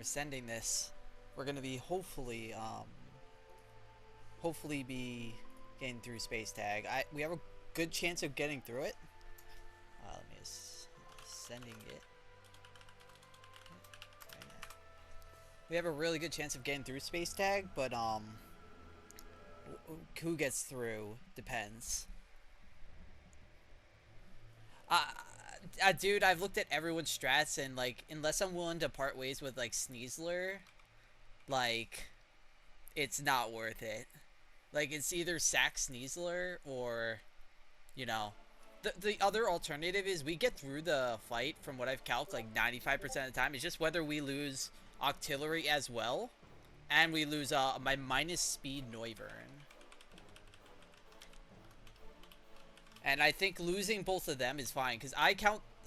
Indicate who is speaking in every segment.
Speaker 1: We're sending this. We're gonna be hopefully be getting through space tag. We have a good chance of getting through it. Let me just sending it. We have a really good chance of getting through space tag, but who gets through depends. Dude, I've looked at everyone's strats and like, unless I'm willing to part ways with like Sneasler, like, it's not worth it. Like, it's either sack Sneasler or, you know, the other alternative is we get through the fight from what I've calced like 95% of the time. It's just whether we lose Octillery as well, and we lose my minus speed Noivern. And I think losing both of them is fine, because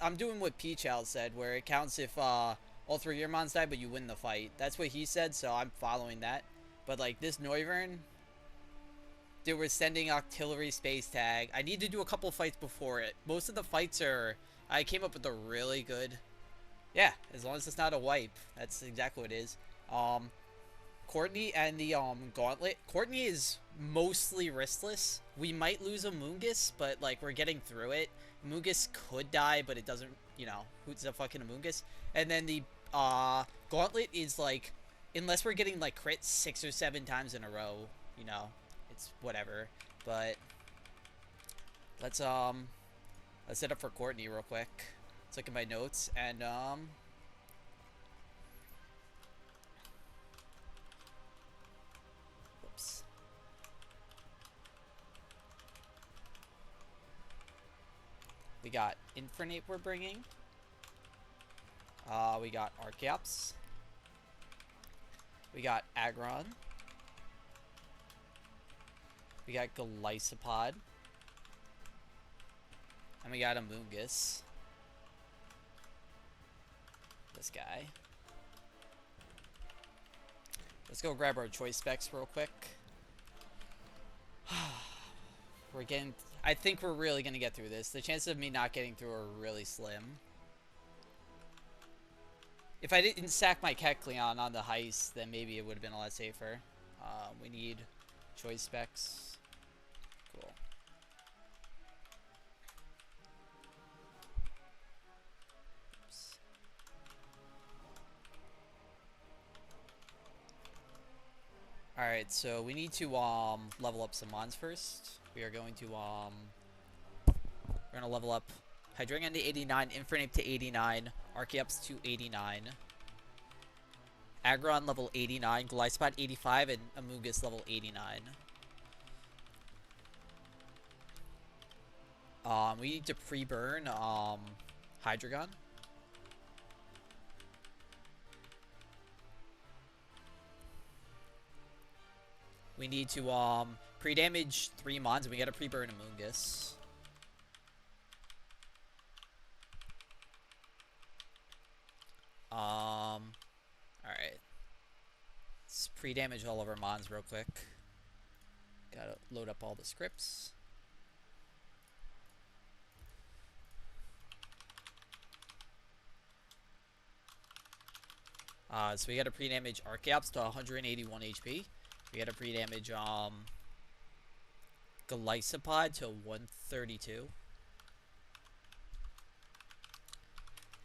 Speaker 1: I'm doing what Peachow said, where it counts if all three of your mons die, but you win the fight. That's what he said, so I'm following that. But like this Noivern, dude, we're sending Octillery space tag. I need to do a couple fights before it. Most of the fights are, I came up with a really good, yeah, as long as it's not a wipe. That's exactly what it is. Courtney and the Gauntlet. Courtney is mostly wristless. We might lose a Moongus, but like we're getting through it. Moongus could die, but it doesn't, you know, who's a fucking Moongus? And then the Gauntlet is like, unless we're getting like crit 6 or 7 times in a row, you know, it's whatever. But let's set up for Courtney real quick. Let's look at my notes and we got Infernape we're bringing. We got Archeops. We got Aggron. We got Golisopod. And we got Amoonguss. This guy. Let's go grab our choice specs real quick. We're getting... I think we're really going to get through this. The chances of me not getting through are really slim. If I didn't sack my Kecleon on the heist, then maybe it would have been a lot safer. We need choice specs. Cool. Oops. Alright, so we need to level up some mons first. We are going to we're gonna level up Hydreigon to 89, Infernape to 89, Archeops to 89, Aggron level 89, Golisopod 85, and Amoonguss level 89. We need to pre-burn Hydreigon. We need to pre-damage 3 mons, and we gotta pre-burn Amoonguss. Alright. Let's pre-damage all of our mons real quick. Gotta load up all the scripts. So we gotta pre-damage Archeops to 181 HP. We gotta pre-damage Golisopod to 132.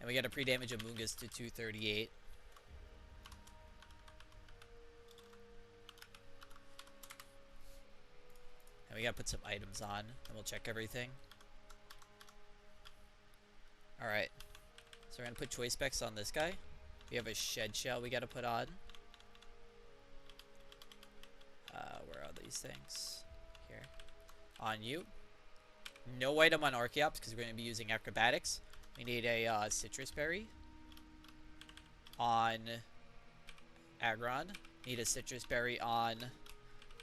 Speaker 1: And we gotta pre-damage Amoonguss to 238. And we gotta put some items on, and we'll check everything. Alright. So we're gonna put choice specs on this guy. We have a shed shell we gotta put on. Where are these things? Here. On you. No item on Archeops because we're gonna be using acrobatics. We need a citrus berry on Aggron. Need a citrus berry on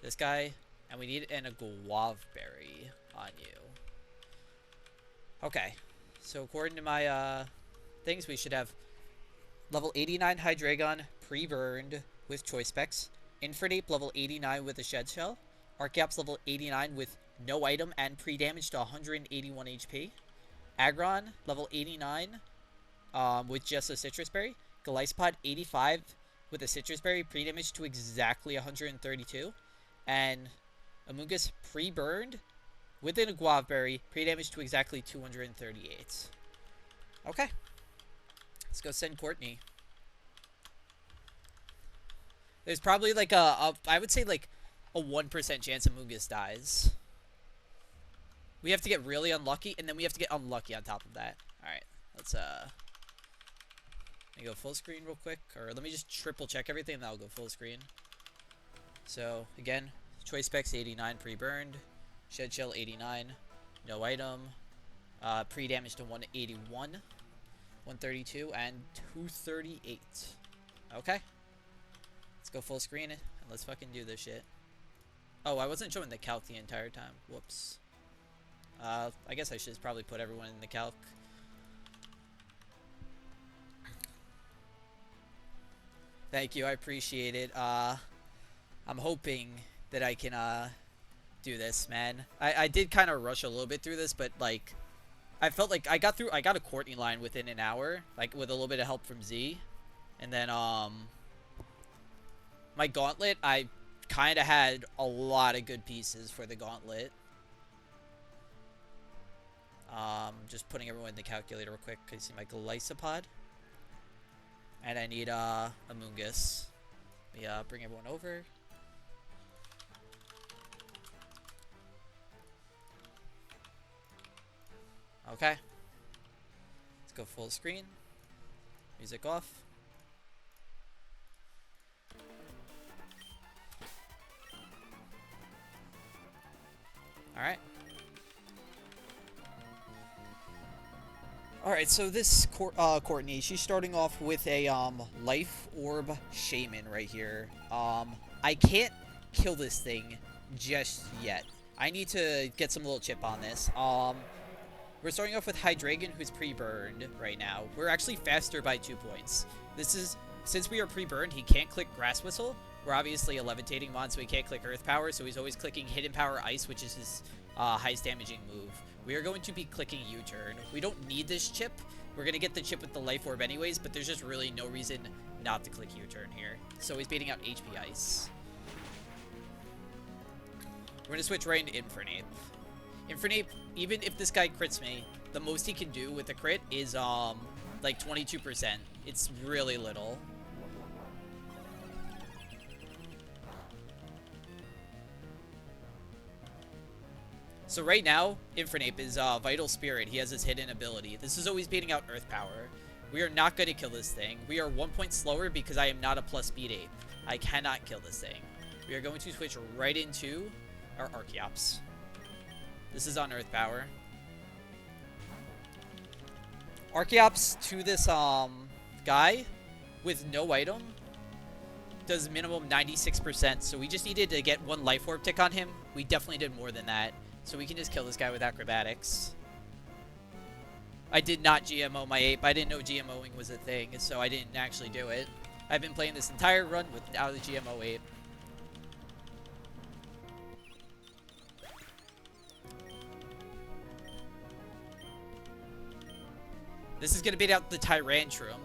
Speaker 1: this guy. And we need a guava berry on you. Okay. So according to my things, we should have level 89 Hydreigon pre-burned with choice specs. Infernape level 89 with a shed shell. Archeops level 89 with no item and pre-damage to 181 HP. Aggron level 89 with just a citrus berry. Glycopod 85 with a Citrus Berry, pre-damage to exactly 132. And Amoonguss pre-burned within a Guava Berry, pre-damage to exactly 238. Okay. Let's go send Courtney. There's probably like I would say like a 1% chance Amoonguss dies. We have to get really unlucky, and then we have to get unlucky on top of that. Alright, let's let me go full screen real quick, or let me just triple check everything, and then I'll go full screen. So, again, Choice Specs 89 pre-burned, Shed Shell 89, no item, pre-damage to 181, 132, and 238. Okay. Let's go full screen, and let's fucking do this shit. Oh, I wasn't showing the calc the entire time. Whoops. I guess I should probably put everyone in the calc. Thank you, I appreciate it. I'm hoping that I can do this, man. I did kind of rush a little bit through this, but like I felt like I got a Courtney line within an hour, like with a little bit of help from Z. And then my gauntlet, I kind of had a lot of good pieces for the gauntlet. Just putting everyone in the calculator real quick. Can you see my Glycopod? And I need Amoonguss. Let me bring everyone over. Okay. Let's go full screen. Music off. Alright. Alright, so this Courtney, she's starting off with a Life Orb Shaman right here. I can't kill this thing just yet. I need to get some little chip on this. We're starting off with Hydreigon, who's pre-burned right now. We're actually faster by 2 points. This is, since we are pre-burned, he can't click Grass Whistle. We're obviously a levitating mod, so he can't click Earth Power, so he's always clicking Hidden Power Ice, which is his highest damaging move. We are going to be clicking U-turn. We don't need this chip. We're going to get the chip with the Life Orb anyways, but there's just really no reason not to click U-turn here. So he's beating out HP Ice. We're going to switch right into Infernape. Infernape, even if this guy crits me, the most he can do with the crit is like 22%. It's really little. So right now, Infernape is Vital Spirit. He has his hidden ability. This is always beating out Earth Power. We are not going to kill this thing. We are 1 point slower because I am not a plus speed ape. I cannot kill this thing. We are going to switch right into our Archeops. This is on Earth Power. Archeops to this guy with no item does minimum 96%. So we just needed to get one Life Orb tick on him. We definitely did more than that. So we can just kill this guy with acrobatics. I did not GMO my ape. I didn't know GMOing was a thing, so I didn't actually do it. I've been playing this entire run without a GMO ape. This is going to beat out the Tyrantrum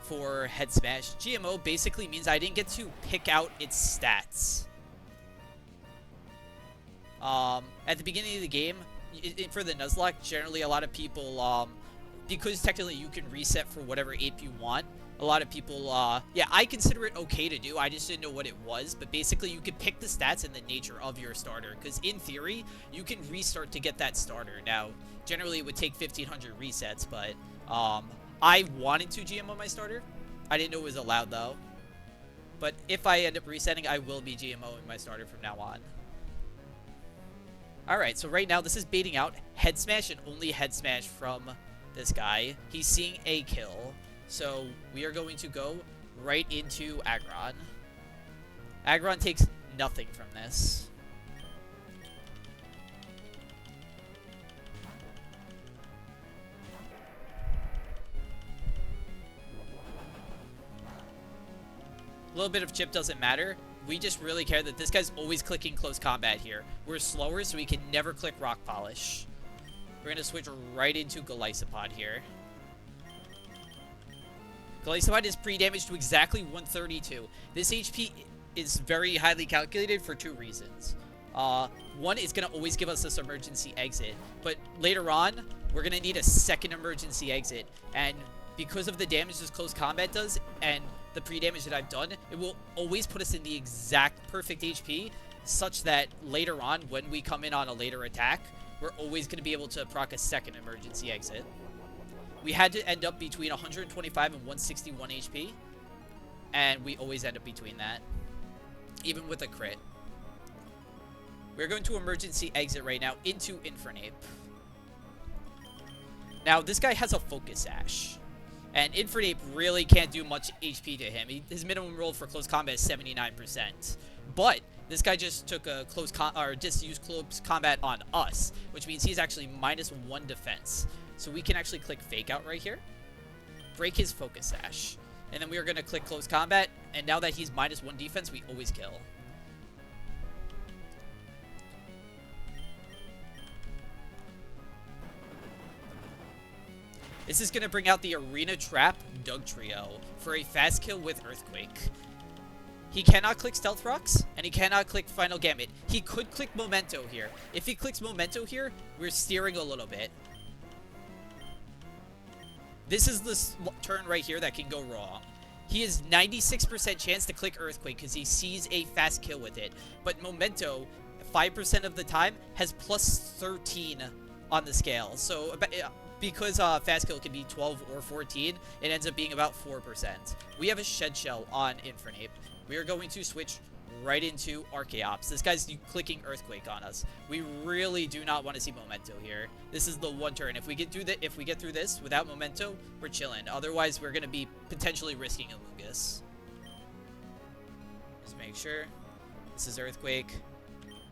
Speaker 1: for Head Smash. GMO basically means I didn't get to pick out its stats. At the beginning of the game, for the Nuzlocke, generally a lot of people, because technically you can reset for whatever ape you want, a lot of people, yeah, I consider it okay to do, I just didn't know what it was, but basically you can pick the stats and the nature of your starter, because in theory, you can restart to get that starter. Now, generally it would take 1500 resets, but, I wanted to GMO my starter. I didn't know it was allowed, though. But if I end up resetting, I will be GMOing my starter from now on. Alright, so right now this is baiting out Head Smash and only Head Smash from this guy. He's seeing a kill. So we are going to go right into Aggron. Aggron takes nothing from this. A little bit of chip doesn't matter. We just really care that this guy's always clicking close combat here. We're slower, so we can never click Rock Polish. We're going to switch right into Glycopod here. Glycopod is pre-damaged to exactly 132. This HP is very highly calculated for two reasons. One, it's going to always give us this emergency exit, but later on, we're going to need a second emergency exit, and because of the damage this close combat does, and the pre-damage that I've done, it will always put us in the exact perfect HP, such that later on, when we come in on a later attack, we're always going to be able to proc a second emergency exit. We had to end up between 125 and 161 HP, and we always end up between that, even with a crit. We're going to emergency exit right now into Infernape. Now, this guy has a Focus Sash, and Infernape really can't do much HP to him. His minimum roll for close combat is 79%. But this guy just took a just used close combat on us, which means he's actually -1 defense. So we can actually click Fake Out right here, break his Focus Sash, and then we are going to click Close Combat, and now that he's -1 defense, we always kill. This is going to bring out the Arena Trap Doug Trio for a fast kill with Earthquake. He cannot click Stealth Rocks, and he cannot click Final Gambit. He could click Memento here. If he clicks Memento here, we're steering a little bit. This is the turn right here that can go wrong. He has 96% chance to click Earthquake because he sees a fast kill with it. But Memento, 5% of the time, has +13 on the scale. So because fast kill can be 12 or 14, it ends up being about 4%. We have a Shed Shell on Infernape. We are going to switch right into Archaeops. This guy's clicking Earthquake on us. We really do not want to see Memento here. This is the one turn. If we get through this without Memento, we're chilling. Otherwise, we're going to be potentially risking Amoonguss. Just make sure. This is Earthquake.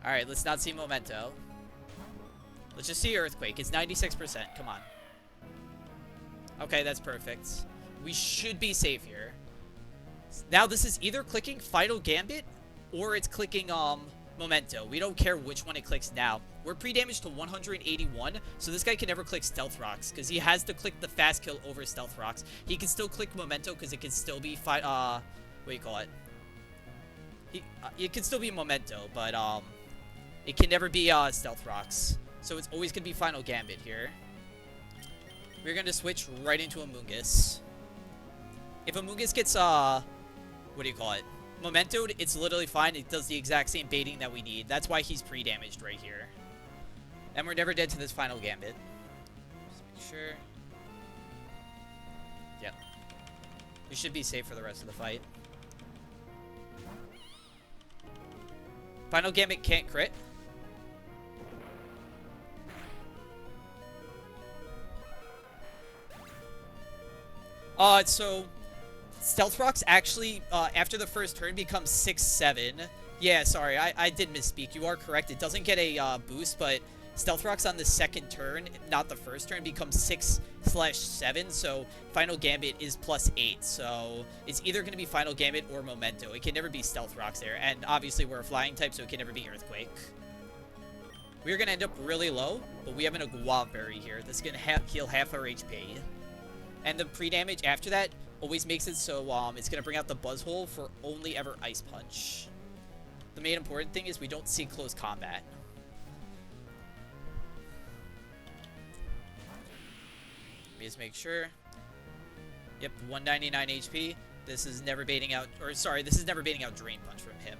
Speaker 1: Alright, let's not see Memento. Let's just see Earthquake. It's 96%. Come on. Okay, that's perfect. We should be safe here. Now, this is either clicking Final Gambit or it's clicking Memento. We don't care which one it clicks now. We're pre-damaged to 181, so this guy can never click Stealth Rocks because he has to click the fast kill over Stealth Rocks. He can still click Memento because it can still be what do you call it? It can still be Memento, but it can never be Stealth Rocks. So it's always gonna be Final Gambit here. We're gonna switch right into Amoonguss. If Amoonguss gets what do you call it? Mementoed, it's literally fine. It does the exact same baiting that we need. That's why he's pre-damaged right here. And we're never dead to this Final Gambit. Just make sure. Yep. We should be safe for the rest of the fight. Final Gambit can't crit. So Stealth Rocks actually, after the first turn, becomes 6-7. Yeah, sorry, I did misspeak. You are correct. It doesn't get a boost, but Stealth Rocks on the second turn, not the first turn, becomes 6/7. So Final Gambit is +8. So it's either going to be Final Gambit or Memento. It can never be Stealth Rocks there. And obviously, we're a flying type, so it can never be Earthquake. We're going to end up really low, but we have an Guava Berry here. That's going to heal half our HP. And the pre-damage after that always makes it so it's going to bring out the Buzzhole for only ever Ice Punch. The main important thing is we don't see close combat. Let me just make sure. Yep, 199 HP. This is never baiting out, or sorry, this is never baiting out Drain Punch from him.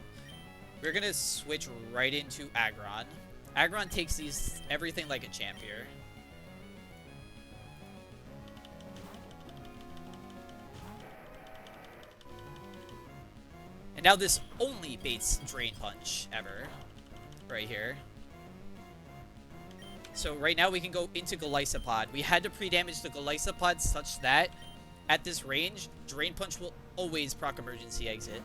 Speaker 1: We're going to switch right into Aggron. Aggron takes everything like a champ here. And now this only baits Drain Punch ever. Right here. So right now we can go into Golisopod. We had to pre-damage the Golisopod such that at this range, Drain Punch will always proc emergency exit.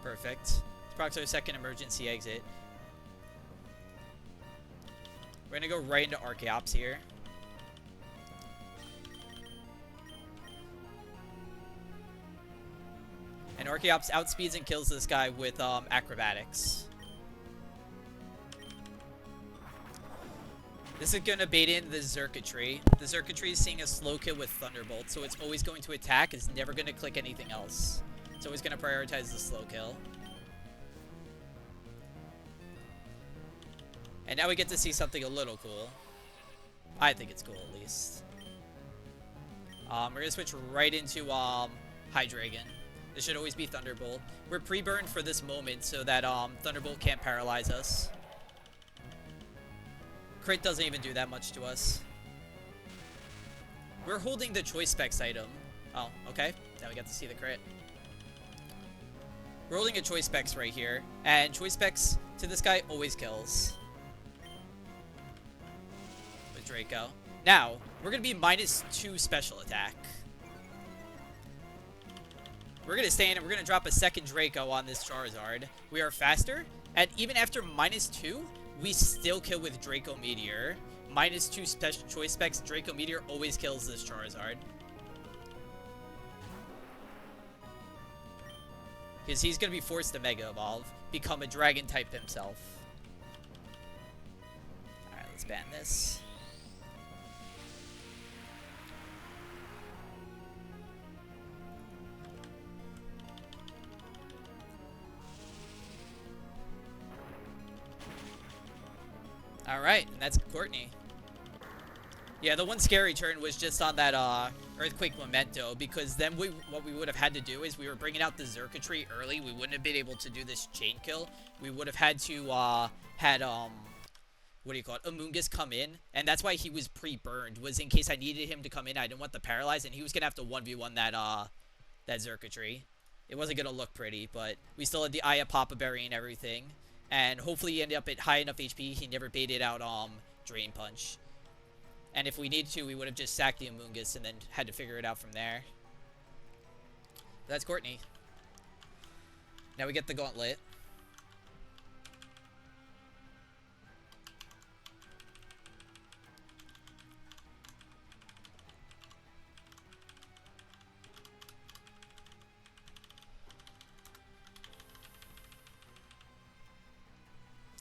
Speaker 1: Perfect. Procs our second emergency exit. We're going to go right into Archaeops here. And Archaeops outspeeds and kills this guy with Acrobatics. This is going to bait in the circuitry. The circuitry is seeing a slow kill with Thunderbolt, so it's always going to attack. It's never going to click anything else. It's always going to prioritize the slow kill. And now we get to see something a little cool. I think it's cool, at least. We're going to switch right into Hydreigon. This should always be Thunderbolt. We're pre-burned for this moment so that Thunderbolt can't paralyze us. Crit doesn't even do that much to us. We're holding the Choice Specs item. Oh, okay. Now we get to see the crit. We're holding a Choice Specs right here. And Choice Specs to this guy always kills. With Draco. Now, we're going to be -2 special attack. We're going to stay in and we're going to drop a second Draco on this Charizard. We are faster. And even after -2... we still kill with Draco Meteor. -2 special choice specs. Draco Meteor always kills this Charizard. Because he's going to be forced to Mega Evolve. Become a Dragon type himself. Alright, let's ban this. Alright, and that's Courtney. Yeah, the one scary turn was just on that Earthquake Memento, because then what we would have had to do is we were bringing out the Circuitry early. We wouldn't have been able to do this chain kill. We would have had to, what do you call it, Amoonguss come in, and that's why he was pre-burned, was in case I needed him to come in. I didn't want the Paralyze, and he was going to have to 1v1 that Circuitry. It wasn't going to look pretty, but we still had the Aya Papa Berry and everything. And hopefully he ended up at high enough HP, he never baited out Drain Punch. And if we needed to, we would have just sacked the Amoonguss and then had to figure it out from there. That's Courtney. Now we get the Gauntlet.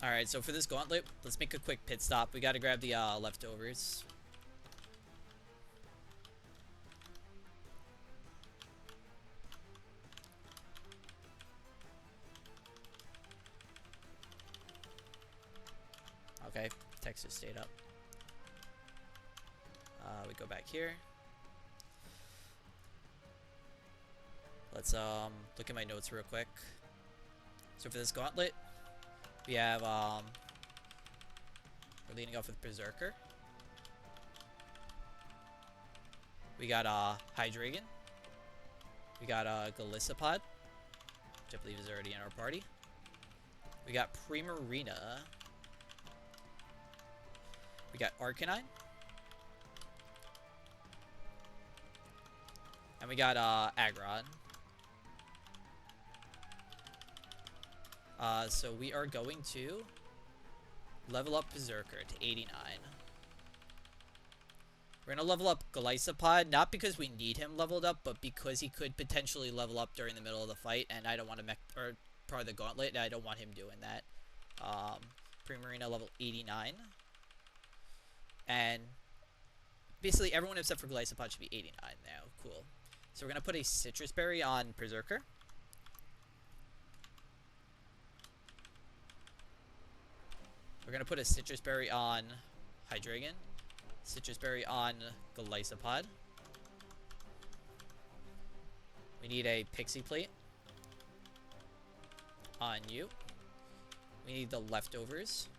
Speaker 1: Alright, so for this Gauntlet, let's make a quick pit stop. We gotta grab the leftovers. Okay, text just stayed up. We go back here. Let's look at my notes real quick. So for this Gauntlet, we have, we're leading off with Berserker. We got, Hydreigon. We got, Golisopod, which I believe is already in our party. We got Primarina. We got Arcanine. And we got, Aggron. So we are going to level up Berserker to 89. We're going to level up Golisopod, not because we need him leveled up, but because he could potentially level up during the middle of the fight, and I don't want to or part of the Gauntlet, and I don't want him doing that. Primarina level 89. And basically everyone except for Golisopod should be 89 now. Cool. So we're going to put a Citrus Berry on Berserker. We're going to put a Citrus Berry on Hydreigon. Citrus Berry on Golisopod. We need a Pixie Plate on you. We need the leftovers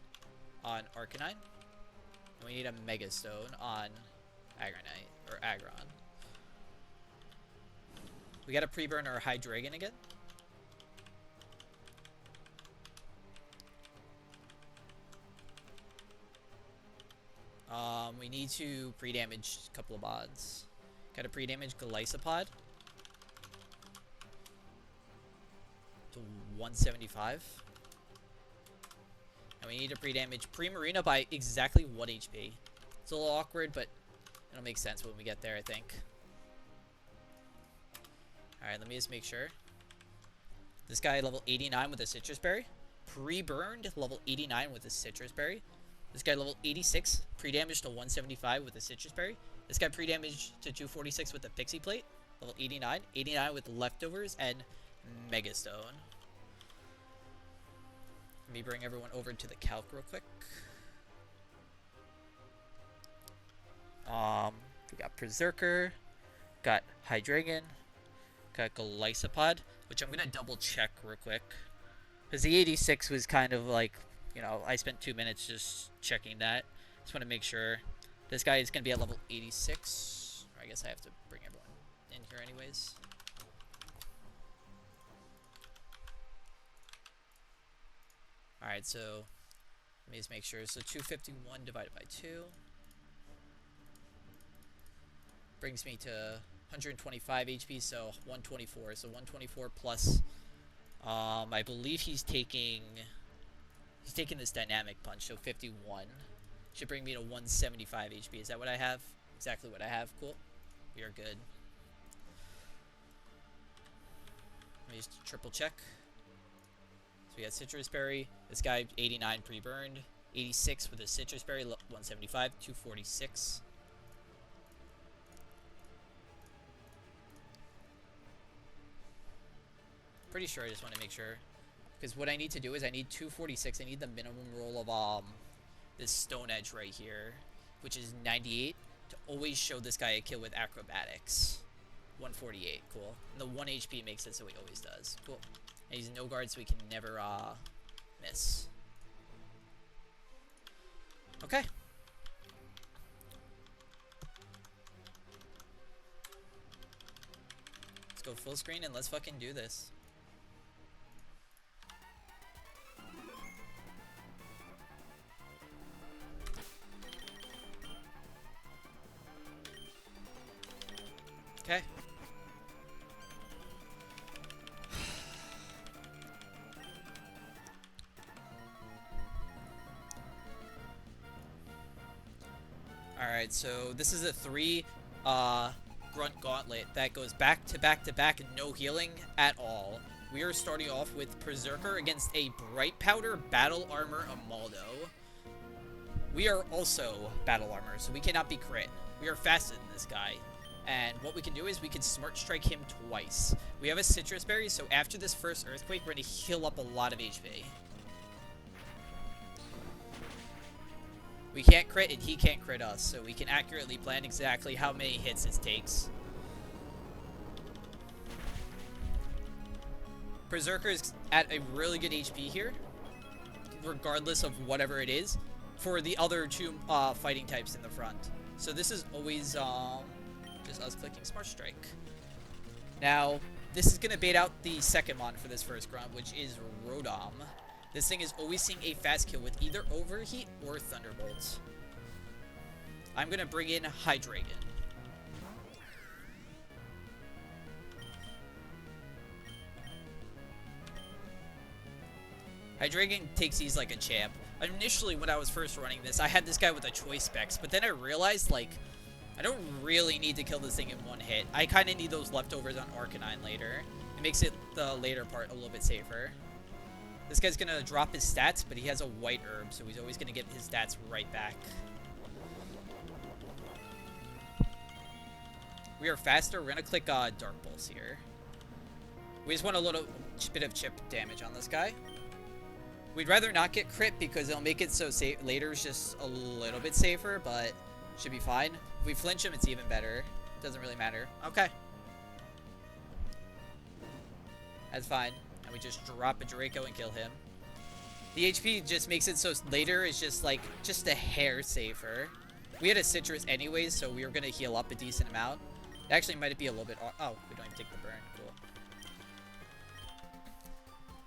Speaker 1: on Arcanine. And we need a Mega Stone on Aggronite, or Aggron. We gotta pre-burn our Hydreigon again. We need to pre-damage a couple of mods. Gotta pre-damage Golisopod to 175. And we need to pre-damage Primarina by exactly 1 HP. It's a little awkward, but it'll make sense when we get there, I think. Alright, let me just make sure. This guy level 89 with a Citrus Berry. Pre-burned, level 89 with a Citrus Berry. This guy level 86, pre-damage to 175 with a Citrus Berry. This guy pre-damage to 246 with a Pixie Plate. Level 89. 89 with Leftovers and Megastone. Let me bring everyone over to the calc real quick. We got Berserker, got Hydreigon, got Golisopod, which I'm gonna double check real quick, because the 86 was kind of like, you know, I spent 2 minutes just checking that. Just want to make sure. This guy is gonna be at level 86. Or I guess I have to bring everyone in here anyways. All right, so let me just make sure. So 251 divided by 2 brings me to 125 HP, so 124. So 124 plus, I believe he's taking this dynamic punch, so 51. Should bring me to 175 HP. Is that what I have? Exactly what I have. Cool. We are good. Let me just triple check. So we got Citrus Berry. This guy, 89 pre-burned. 86 with a Citrus Berry. 175. 246. Pretty sure. I just want to make sure. Because what I need to do is I need 246. I need the minimum roll of this Stone Edge right here, which is 98, to always show this guy a kill with Acrobatics. 148, cool. And the 1 HP makes it so he always does. Cool. And he's no guard, so he can never miss. Okay. Let's go full screen and let's fucking do this. Okay. Alright, so this is a 3 grunt gauntlet that goes back to back to back, no healing at all. We are starting off with Berserker against a Bright Powder Battle Armor Amaldo. We are also Battle Armor, so we cannot be crit. We are faster than this guy. And what we can do is we can Smart Strike him twice. We have a Citrus Berry, so after this first Earthquake, we're going to heal up a lot of HP. We can't crit, and he can't crit us, so we can accurately plan exactly how many hits it takes. Berserker is at a really good HP here, regardless of whatever it is, for the other 2 fighting types in the front. So this is always just us clicking Smart Strike. Now, this is going to bait out the second mon for this first grunt, which is Rotom. This thing is always seeing a fast kill with either Overheat or Thunderbolt. I'm going to bring in Hydreigon. Hydreigon takes these like a champ. Initially, when I was first running this, I had this guy with a choice specs, but then I realized, like, I don't really need to kill this thing in 1 hit. I kind of need those leftovers on Arcanine later. It makes it the later part a little bit safer. This guy's going to drop his stats, but he has a white herb, so he's always going to get his stats right back. We are faster. We're going to click Dark Pulse here. We just want a little bit of chip damage on this guy. We'd rather not get crit because it'll make it so later is just a little bit safer, but should be fine. If we flinch him, it's even better. Doesn't really matter. Okay. That's fine. And we just drop a Draco and kill him. The HP just makes it so later is just like, just a hair safer. We had a Citrus anyways, so we were going to heal up a decent amount. It actually might be a little bit... Oh, we don't even take the burn. Cool.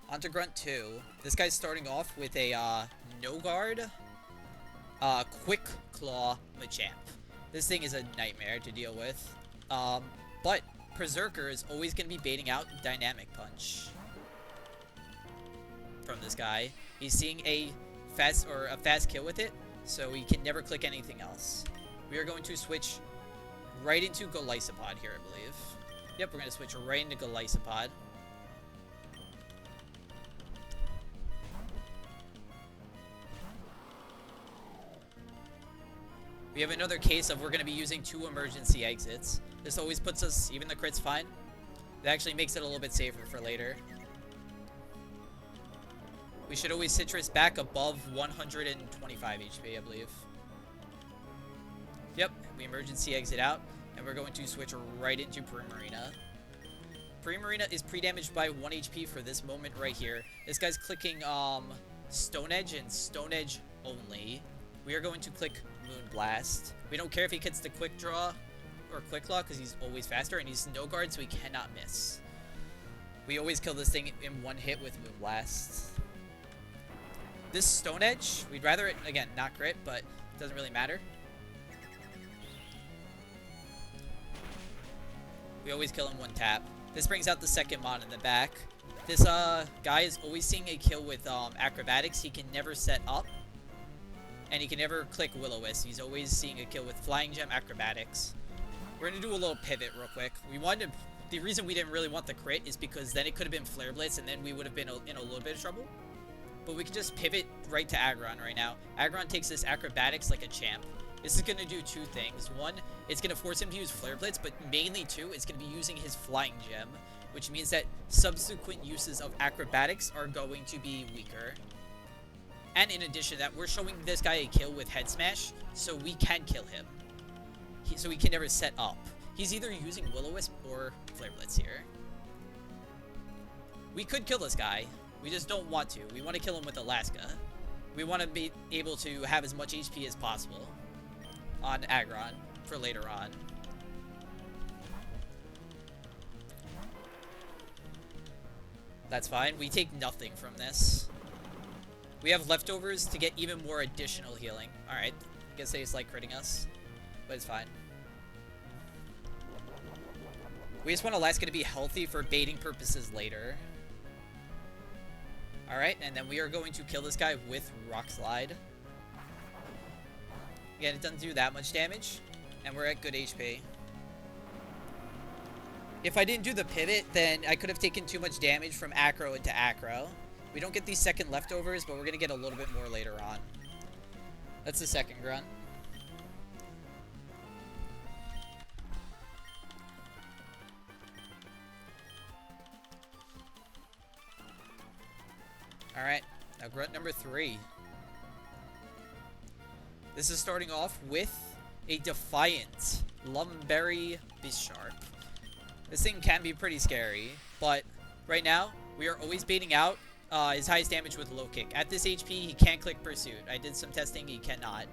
Speaker 1: On to Grunt 2. This guy's starting off with a no guard, Quick Claw Machamp. This thing is a nightmare to deal with. But Berserker is always going to be baiting out Dynamic Punch from this guy. He's seeing a fast kill with it, so he can never click anything else. We are going to switch right into Golisopod here, I believe. Yep, we're going to switch right into Golisopod. We have another case of we're going to be using 2 emergency exits. This always puts us, even the crit's fine. It actually makes it a little bit safer for later. We should always citrus back above 125 HP, I believe. Yep, we emergency exit out, and we're going to switch right into Primarina. Primarina is pre-damaged by 1 HP for this moment right here. This guy's clicking Stone Edge and Stone Edge only. We are going to click Moonblast. We don't care if he gets the Quick Draw or Quick Claw because he's always faster, and he's no guard, so he cannot miss. We always kill this thing in 1 hit with Moonblast. This Stone Edge, we'd rather it, again, not crit, but it doesn't really matter. We always kill him 1 tap. This brings out the second mod in the back. This guy is always seeing a kill with acrobatics. He can never set up. And he can never click Will-O-Wisp. He's always seeing a kill with Flying Gem acrobatics. We're going to do a little pivot real quick. We wanted to, the reason we didn't really want the crit is because then it could have been Flare Blitz and then we would have been in a little bit of trouble. But we can just pivot right to Aggron right now. Aggron takes this acrobatics like a champ. This is going to do 2 things. 1, it's going to force him to use Flare Blitz, but mainly 2, it's going to be using his Flying Gem, which means that subsequent uses of acrobatics are going to be weaker. And in addition to that, we're showing this guy a kill with Head Smash, so we can kill him. So he can never set up. He's either using Will-O-Wisp or Flare Blitz here. We could kill this guy. We just don't want to. We want to kill him with Alaska. We want to be able to have as much HP as possible on Aggron for later on. That's fine. We take nothing from this. We have leftovers to get even more additional healing. Alright. I guess they just like critting us. But it's fine. We just want Alaska to be healthy for baiting purposes later. Alright, and then we are going to kill this guy with Rock Slide. Again, it doesn't do that much damage. And we're at good HP. If I didn't do the pivot, then I could have taken too much damage from Acro into Acro. We don't get these second leftovers, but we're going to get a little bit more later on. That's the second grunt. Alright, now grunt number 3. This is starting off with a Defiant Lumberry Bisharp. This thing can be pretty scary, but right now, we are always baiting out his highest damage with low kick. At this HP, he can't click Pursuit. I did some testing, he cannot.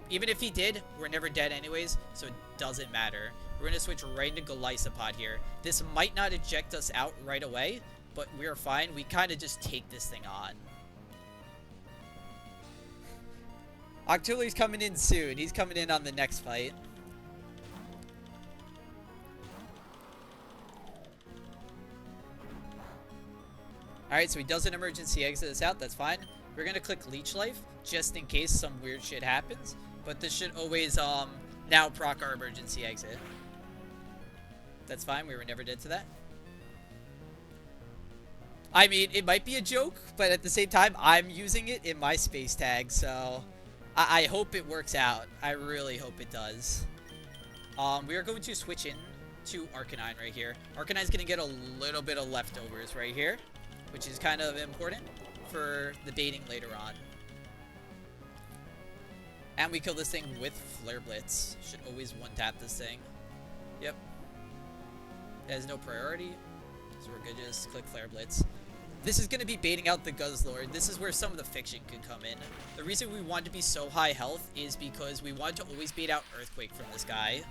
Speaker 1: Even if he did, we're never dead anyways, so it doesn't matter. We're going to switch right into Golisopod here. This might not eject us out right away, but we're fine. We kind of just take this thing on. Octillery's coming in soon. He's coming in on the next fight. Alright, so he does an emergency exit us out. That's fine. We're going to click Leech Life just in case some weird shit happens. But this should always now proc our emergency exit. That's fine. We were never dead to that. I mean, it might be a joke, but at the same time, I'm using it in my space tag, so I hope it works out. I really hope it does. We are going to switch in to Arcanine right here. Arcanine's going to get a little bit of leftovers right here, which is kind of important for the baiting later on. And we kill this thing with Flare Blitz. Should always one-tap this thing. Yep. It has no priority, so we're good. Just click Flare Blitz. This is going to be baiting out the Guzzlord. This is where some of the fiction could come in. The reason we want to be so high health is because we want to always bait out Earthquake from this guy.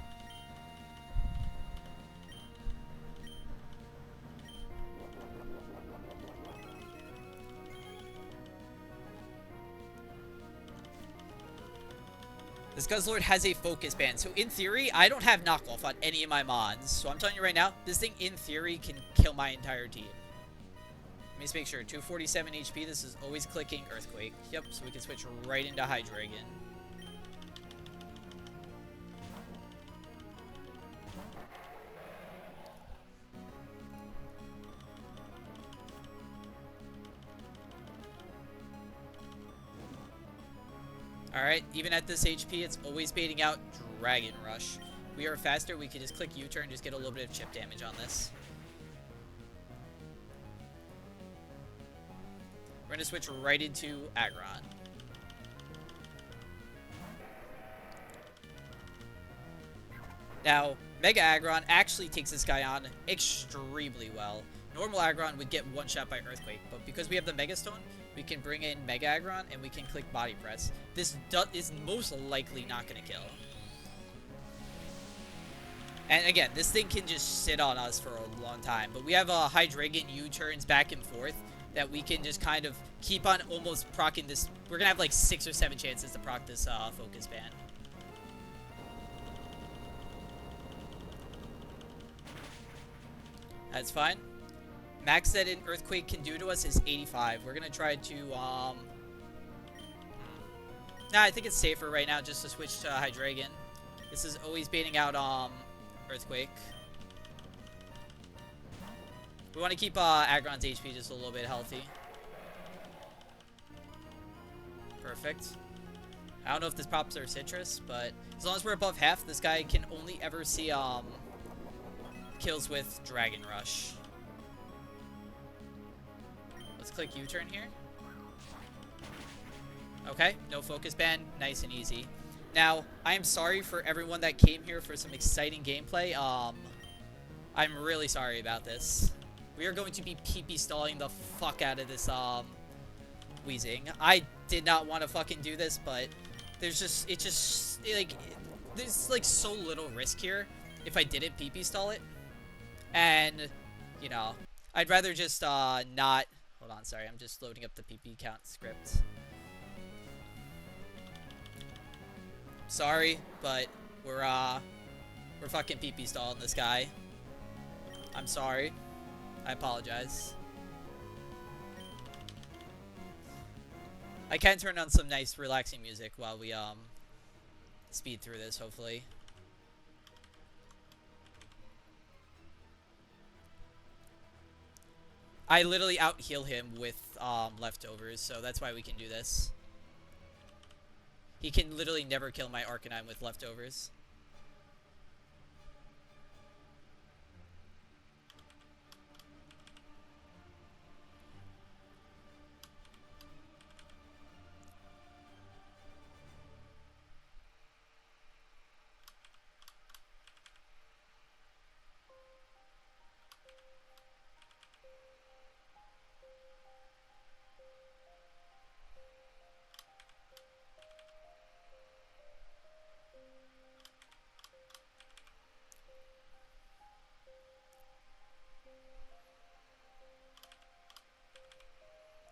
Speaker 1: This Guzzlord has a focus band, so in theory, I don't have knockoff on any of my mons. So I'm telling you right now, this thing in theory can kill my entire team. Let me just make sure. 247 HP. This is always clicking Earthquake. Yep, so we can switch right into Hydreigon. Alright, even at this HP, it's always baiting out Dragon Rush. We are faster, we can just click U-turn, just get a little bit of chip damage on this. We're going to switch right into Aggron. Now, Mega Aggron actually takes this guy on extremely well. Normal Aggron would get one shot by Earthquake, but because we have the Mega Stone, we can bring in Mega Aggron and we can click Body Press. This is most likely not going to kill. And again, this thing can just sit on us for a long time, but we have a Hydreigon U-turns back and forth that we can just kind of keep on almost proccing this. We're going to have like 6 or 7 chances to proc this Focus Band. That's fine. Max that an Earthquake can do to us is 85. We're going to try to, Nah, I think it's safer right now just to switch to Hydreigon. This is always baiting out, Earthquake. We want to keep, Aggron's HP just a little bit healthy. Perfect. I don't know if this pops our Citrus, but as long as we're above half, this guy can only ever see, kills with Dragon Rush. Let's click U-turn here. Okay, no Focus Band. Nice and easy. Now, I am sorry for everyone that came here for some exciting gameplay. I'm really sorry about this. We are going to be PP stalling the fuck out of this, Wheezing. I did not want to fucking do this, but there's like so little risk here if I didn't PP stall it. And, you know, I'd rather just, not... Hold on, sorry, I'm just loading up the PP count script. Sorry, but we're fucking PP stalling this guy. I'm sorry. I apologize. I can turn on some nice relaxing music while we, speed through this, hopefully. I literally out-heal him with, leftovers, so that's why we can do this. He can literally never kill my Arcanine with leftovers.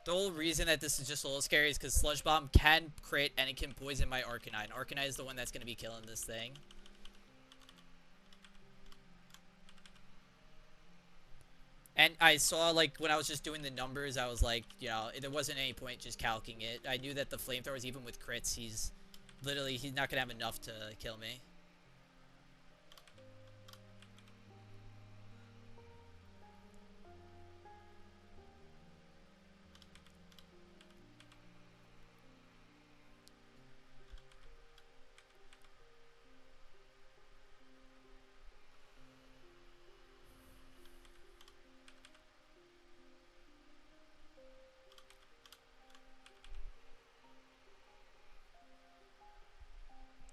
Speaker 1: The whole reason that this is just a little scary is because Sludge Bomb can crit and it can poison my Arcanine. Arcanine is the one that's going to be killing this thing. And I saw, like, when I was just doing the numbers, I was like, you know, there wasn't any point just calcing it. I knew that the flamethrowers, even with crits, he's not going to have enough to kill me.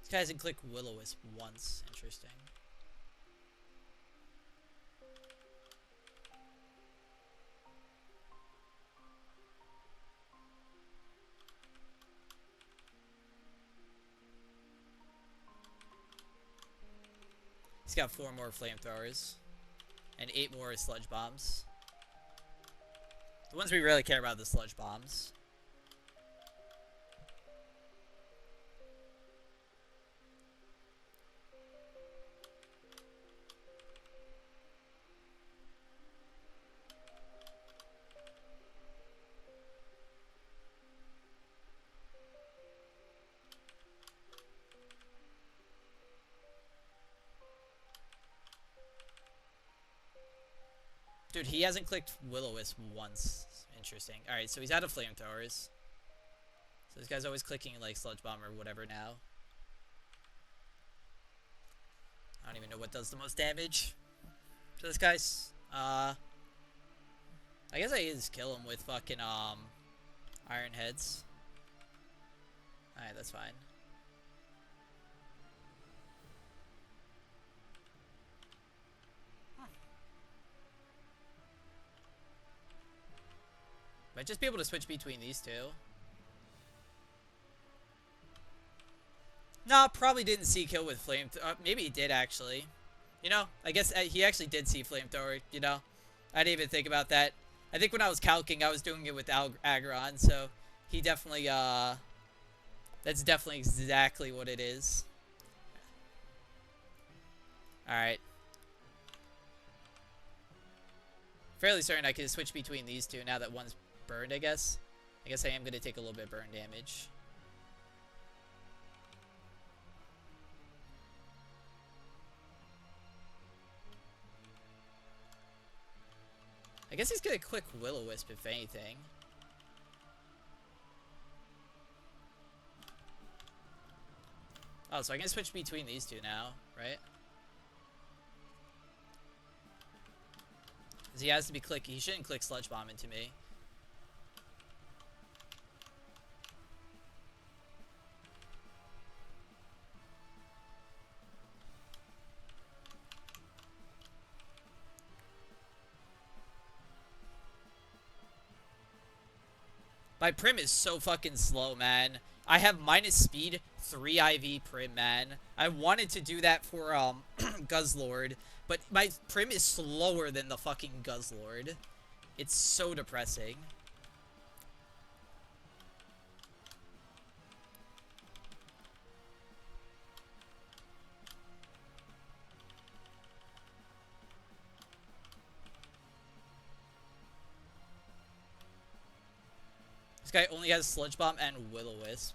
Speaker 1: This guy hasn't clicked Will-O-Wisp once. Interesting. He's got 4 more flamethrowers and 8 more sludge bombs. The ones we really care about are the sludge bombs. Dude, he hasn't clicked Will-O-Wisp once. Interesting. Alright, so he's out of flamethrowers. So this guy's always clicking like Sludge Bomb or whatever now. I don't even know what does the most damage to this guy's. I guess I can just kill him with fucking Iron Heads. Alright, that's fine. Might just be able to switch between these two. No, probably didn't see kill with flame. Maybe he did actually. You know, I guess he actually did see flamethrower. You know, I didn't even think about that. I think when I was calcing, I was doing it with Aggron, so he definitely. That's definitely exactly what it is. All right. Fairly certain I can switch between these two now that one's burned. I guess I am gonna take a little bit of burn damage. I guess he's gonna click Will-O-Wisp if anything. Oh, so I can switch between these two now, right? Because he has to be he shouldn't click Sludge Bomb into me. My Prim is so fucking slow, man. I have minus speed, 3 IV Prim, man. I wanted to do that for Guzzlord, but my Prim is slower than the fucking Guzzlord. It's so depressing. This guy only has Sludge Bomb and Will-O-Wisp.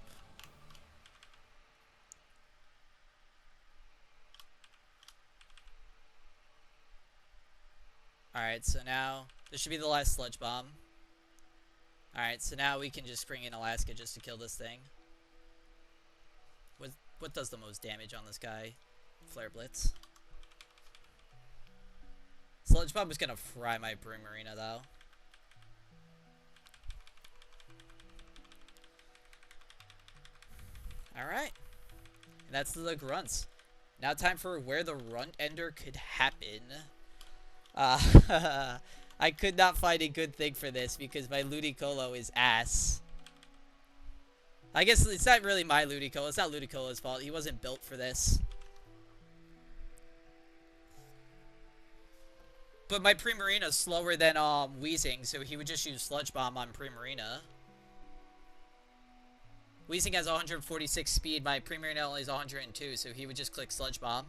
Speaker 1: Alright, so now this should be the last Sludge Bomb. Alright, so now we can just bring in Alaska just to kill this thing. What does the most damage on this guy? Flare Blitz. Sludge Bomb is gonna fry my Primarina though. Alright. And that's the grunts. Now time for where the runt ender could happen. I could not find a good thing for this because my Ludicolo is ass. I guess it's not really my Ludicolo. It's not Ludicolo's fault. He wasn't built for this. But my Primarina is slower than Weezing, so he would just use Sludge Bomb on Primarina. Weezing has 146 speed. My Primarina only has 102, so he would just click Sludge Bomb.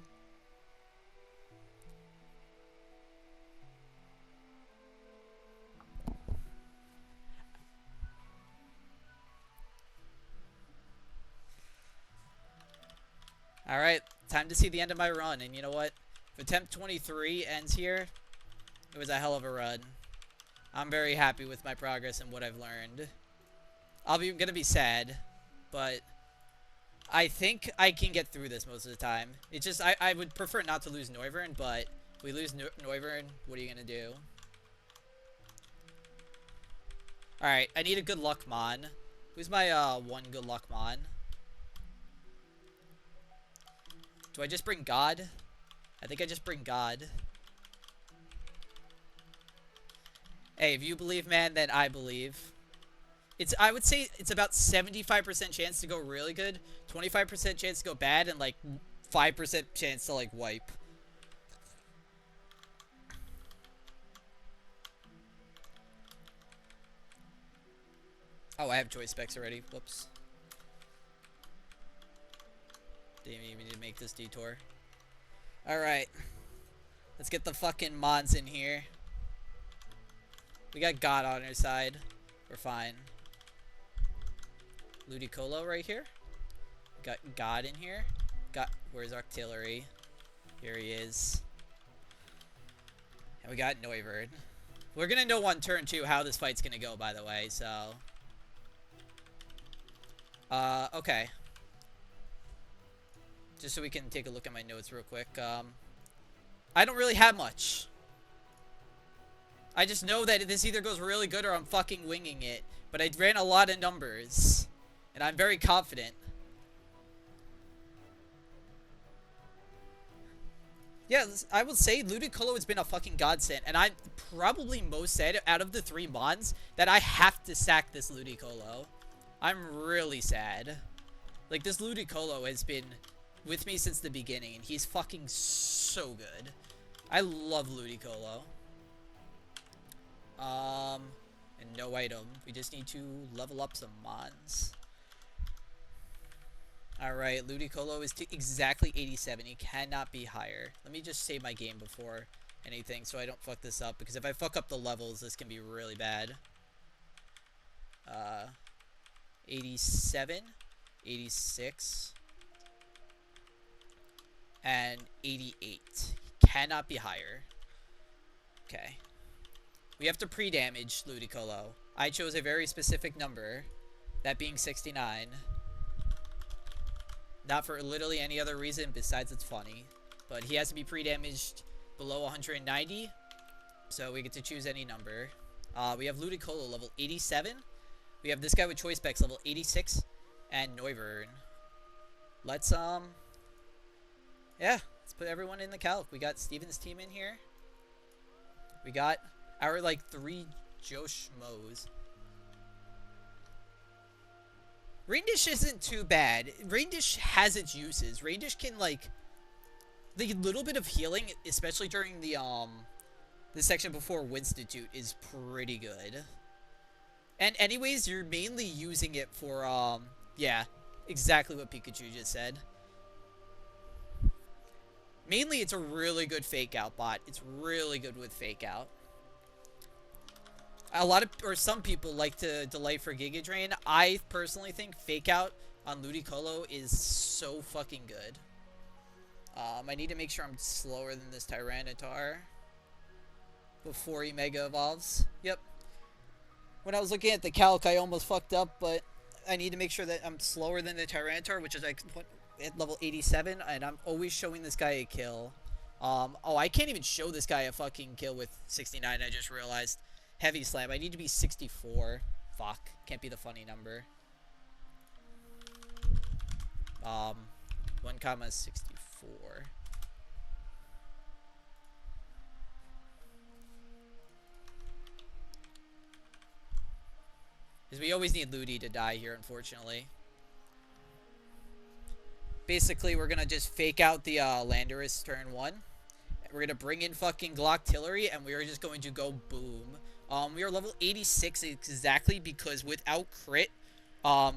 Speaker 1: Alright, time to see the end of my run, and you know what? If attempt 23 ends here, it was a hell of a run. I'm very happy with my progress and what I've learned. I'm gonna be sad, but I think I can get through this most of the time. It's just, I would prefer not to lose Noivern, but if we lose Noivern, what are you gonna do? Alright, I need a good luck Mon. Who's my one good luck Mon? Do I just bring God? I think I just bring God. Hey, if you believe, man, then I believe. I would say it's about 75% chance to go really good, 25% chance to go bad, and like 5% chance to like wipe. Oh, I have choice specs already. Whoops. Didn't even need to make this detour. Alright. Let's get the fucking mods in here. We got God on our side. We're fine. Ludicolo right here. Got God in here. Where's Artillery? Here he is. And we got Noivern. We're gonna know on turn 2 how this fight's gonna go, by the way, so. Okay. Just so we can take a look at my notes real quick. I don't really have much. I just know that this either goes really good or I'm fucking winging it. But I ran a lot of numbers. And I'm very confident. Yeah, I will say Ludicolo has been a fucking godsend. And I'm probably most sad out of the 3 Mons that I have to sack this Ludicolo. I'm really sad. Like, this Ludicolo has been with me since the beginning. And he's fucking so good. I love Ludicolo. And no item. We just need to level up some Mons. Alright, Ludicolo is exactly 87. He cannot be higher. Let me just save my game before anything so I don't fuck this up. Because if I fuck up the levels, this can be really bad. 87, 86, and 88. He cannot be higher. Okay. We have to pre-damage Ludicolo. I chose a very specific number, that being 69. Not for literally any other reason besides it's funny. But he has to be pre-damaged below 190. So we get to choose any number. We have Ludicolo level 87. We have this guy with choice specs level 86. And Noivern. Let's, yeah. Let's put everyone in the calc. We got Steven's team in here. We got our, like, 3 Joe Schmoes. Rain Dish isn't too bad. Rain Dish has its uses. Rain Dish can, like, the little bit of healing, especially during the section before Winstitute, is pretty good. And anyways, you're mainly using it for, yeah, exactly what Pikachu just said. Mainly, it's a really good fake out bot. It's really good with fake out. Some people like to delay for Giga Drain. I personally think fake out on Ludicolo is so fucking good. I need to make sure I'm slower than this Tyranitar before he Mega Evolves. Yep. When I was looking at the calc, I almost fucked up, but I need to make sure that I'm slower than the Tyranitar, which is like at level 87, and I'm always showing this guy a kill. Oh, I can't even show this guy a fucking kill with 69, I just realized. Heavy Slam. I need to be 64. Fuck. Can't be the funny number. 1 comma 64. Because we always need Ludi to die here, unfortunately. Basically, we're gonna just fake out the Landorus turn 1. We're gonna bring in fucking Glocktillery, and we're just going to go boom. We are level 86 exactly because without crit,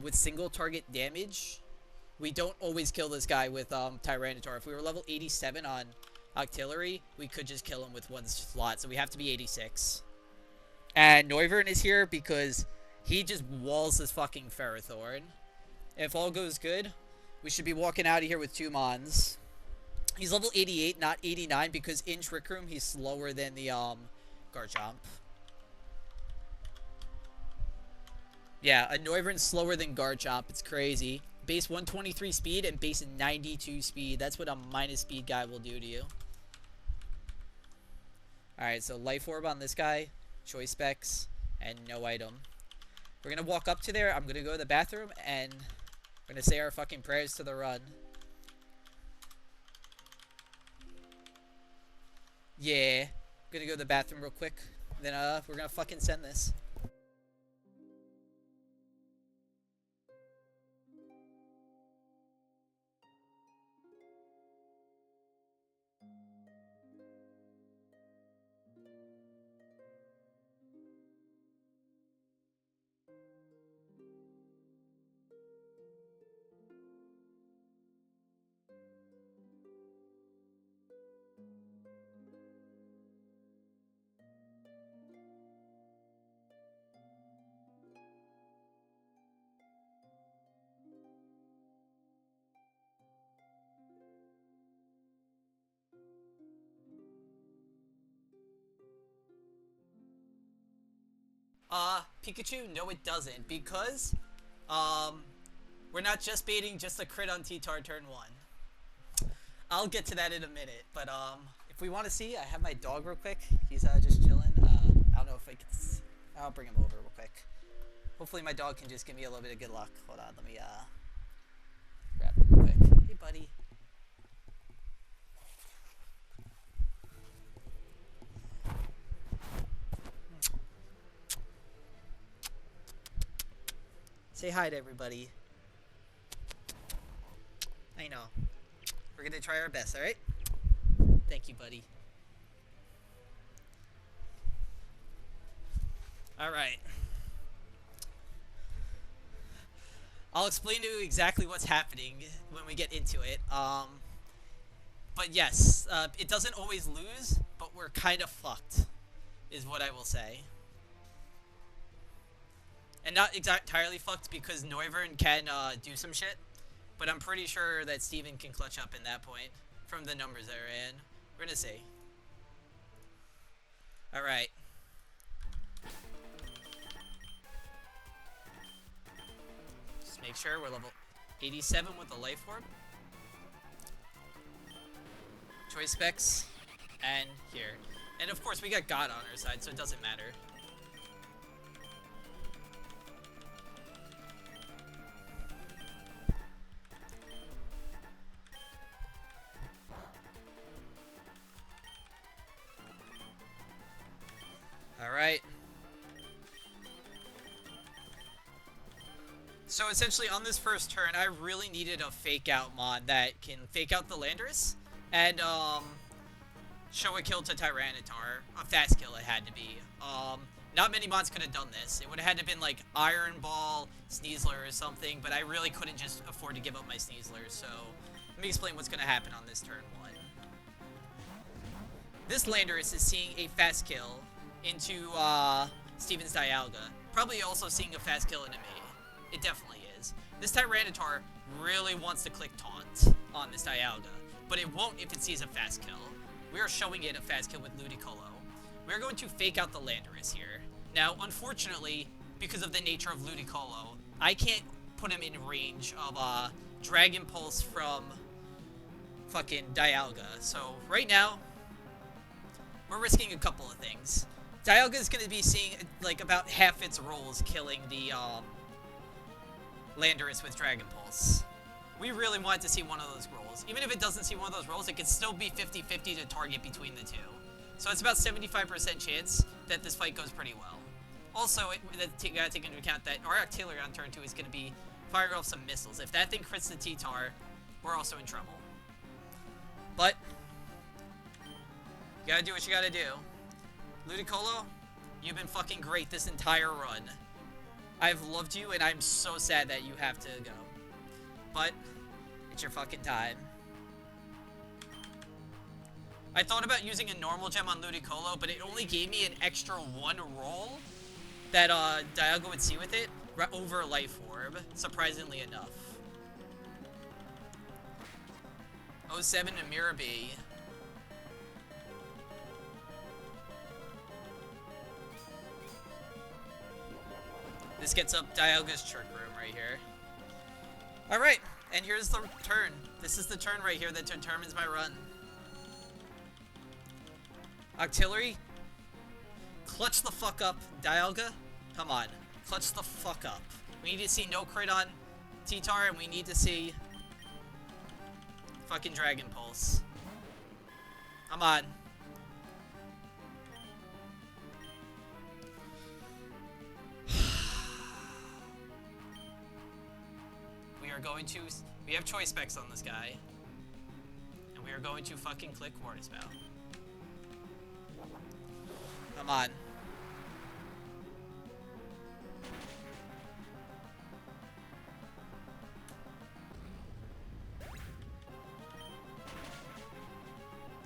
Speaker 1: with single target damage, we don't always kill this guy with Tyranitar. If we were level 87 on Octillery, we could just kill him with 1 slot, so we have to be 86. And Noivern is here because he just walls this fucking Ferrothorn. If all goes good, we should be walking out of here with 2 Mons. He's level 88, not 89, because in Trick Room, he's slower than the Garchomp. Yeah, a Noivern's slower than Garchomp. It's crazy. Base 123 speed and base 92 speed. That's what a minus speed guy will do to you. Alright, so Life Orb on this guy. Choice specs. And no item. We're gonna walk up to there. I'm gonna go to the bathroom. And we're gonna say our fucking prayers to the run. Yeah. I'm gonna go to the bathroom real quick. Then we're gonna fucking send this. Pikachu, no it doesn't, because, We're not just baiting just a crit on T-Tar turn 1. I'll get to that in a minute, but if we want to see, I have my dog real quick. He's just chilling. I don't know if I can. I'll bring him over real quick. Hopefully my dog can just give me a little bit of good luck. Hold on, let me grab him real quick. Hey, buddy. Say hi to everybody. I know. We're gonna try our best, alright? Thank you, buddy. Alright. I'll explain to you exactly what's happening when we get into it. But yes, it doesn't always lose, but we're kind of fucked, is what I will say. And not entirely fucked because Noivern can do some shit. But I'm pretty sure that Steven can clutch up in that point from the numbers that are in. We're gonna see. Alright. Just make sure we're level 87 with the life orb. Choice specs. And here. And of course we got God on our side, so it doesn't matter. Alright. So essentially on this first turn, I really needed a fake out mod that can fake out the Landorus and show a kill to Tyranitar. A fast kill it had to be. Not many mods could have done this. It would have had to been like Iron Ball, Sneasler or something, but I really couldn't just afford to give up my Sneasler, so let me explain what's going to happen on this turn 1. This Landorus is seeing a fast kill into Steven's Dialga. Probably also seeing a fast kill into me. It definitely is. This Tyranitar really wants to click Taunt on this Dialga, but it won't if it sees a fast kill. We are showing it a fast kill with Ludicolo. We're going to fake out the Landorus here. Now, unfortunately, because of the nature of Ludicolo, I can't put him in range of Dragon Pulse from fucking Dialga. So, right now, we're risking a couple of things. Dialga is going to be seeing, like, about half its rolls killing the, Landorus with Dragon Pulse. We really want to see one of those rolls. Even if it doesn't see one of those rolls, it could still be 50-50 to target between the two. So it's about 75% chance that this fight goes pretty well. Also, you gotta take into account that our artillery on turn 2 is going to be firing off some missiles. If that thing crits the T-Tar, we're also in trouble. But, you gotta do what you gotta do. Ludicolo, you've been fucking great this entire run. I've loved you, and I'm so sad that you have to go. But, it's your fucking time. I thought about using a normal gem on Ludicolo, but it only gave me an extra 1 roll that Dialga would see with it over Life Orb, surprisingly enough. 07 to Mirabee. This gets up Dialga's Trick Room right here. Alright, and here's the turn. This is the turn right here that determines my run. Artillery, clutch the fuck up. Dialga, come on. Clutch the fuck up. We need to see no crit on T-Tar, and we need to see fucking Dragon Pulse. Come on. We have choice specs on this guy. And we are going to fucking click Mortisbow. Come on.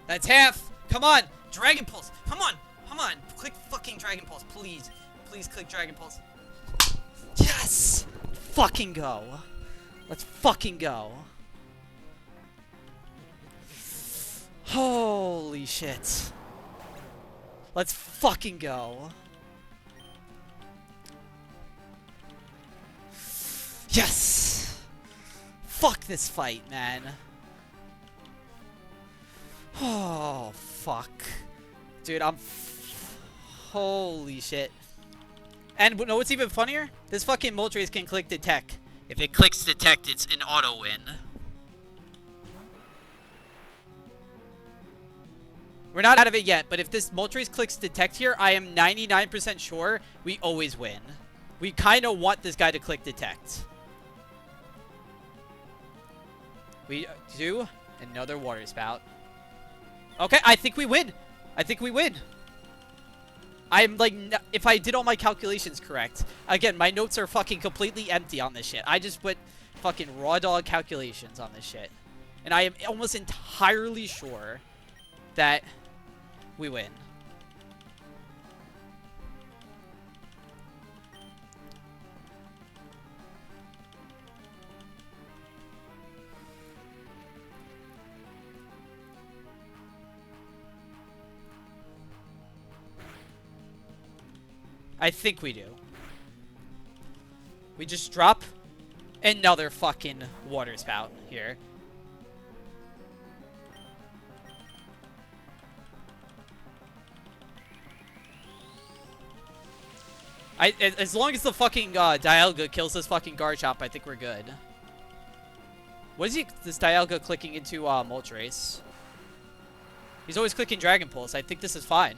Speaker 1: That's half! Come on! Dragon Pulse! Come on! Come on! Click fucking Dragon Pulse, please. Please click Dragon Pulse. Yes! Fucking go. Let's fucking go. Holy shit. Let's fucking go. Yes! Fuck this fight, man. Oh, fuck. Dude, holy shit. And you know what's even funnier? This fucking Moltres can click detect. If it clicks detect, it's an auto win. We're not out of it yet, but if this Moltres clicks detect here, I am 99% sure we always win. We kind of want this guy to click detect. We do another water spout. Okay, I think we win. I think we win. I'm like, if I did all my calculations correct. Again, my notes are fucking completely empty on this shit. I just put fucking raw dog calculations on this shit. And I am almost entirely sure that we win. I think we do. We just drop another fucking water spout here. As long as the fucking Dialga kills this fucking Garchomp, I think we're good. What is this Dialga clicking into Moltres? He's always clicking Dragon Pulse. I think this is fine.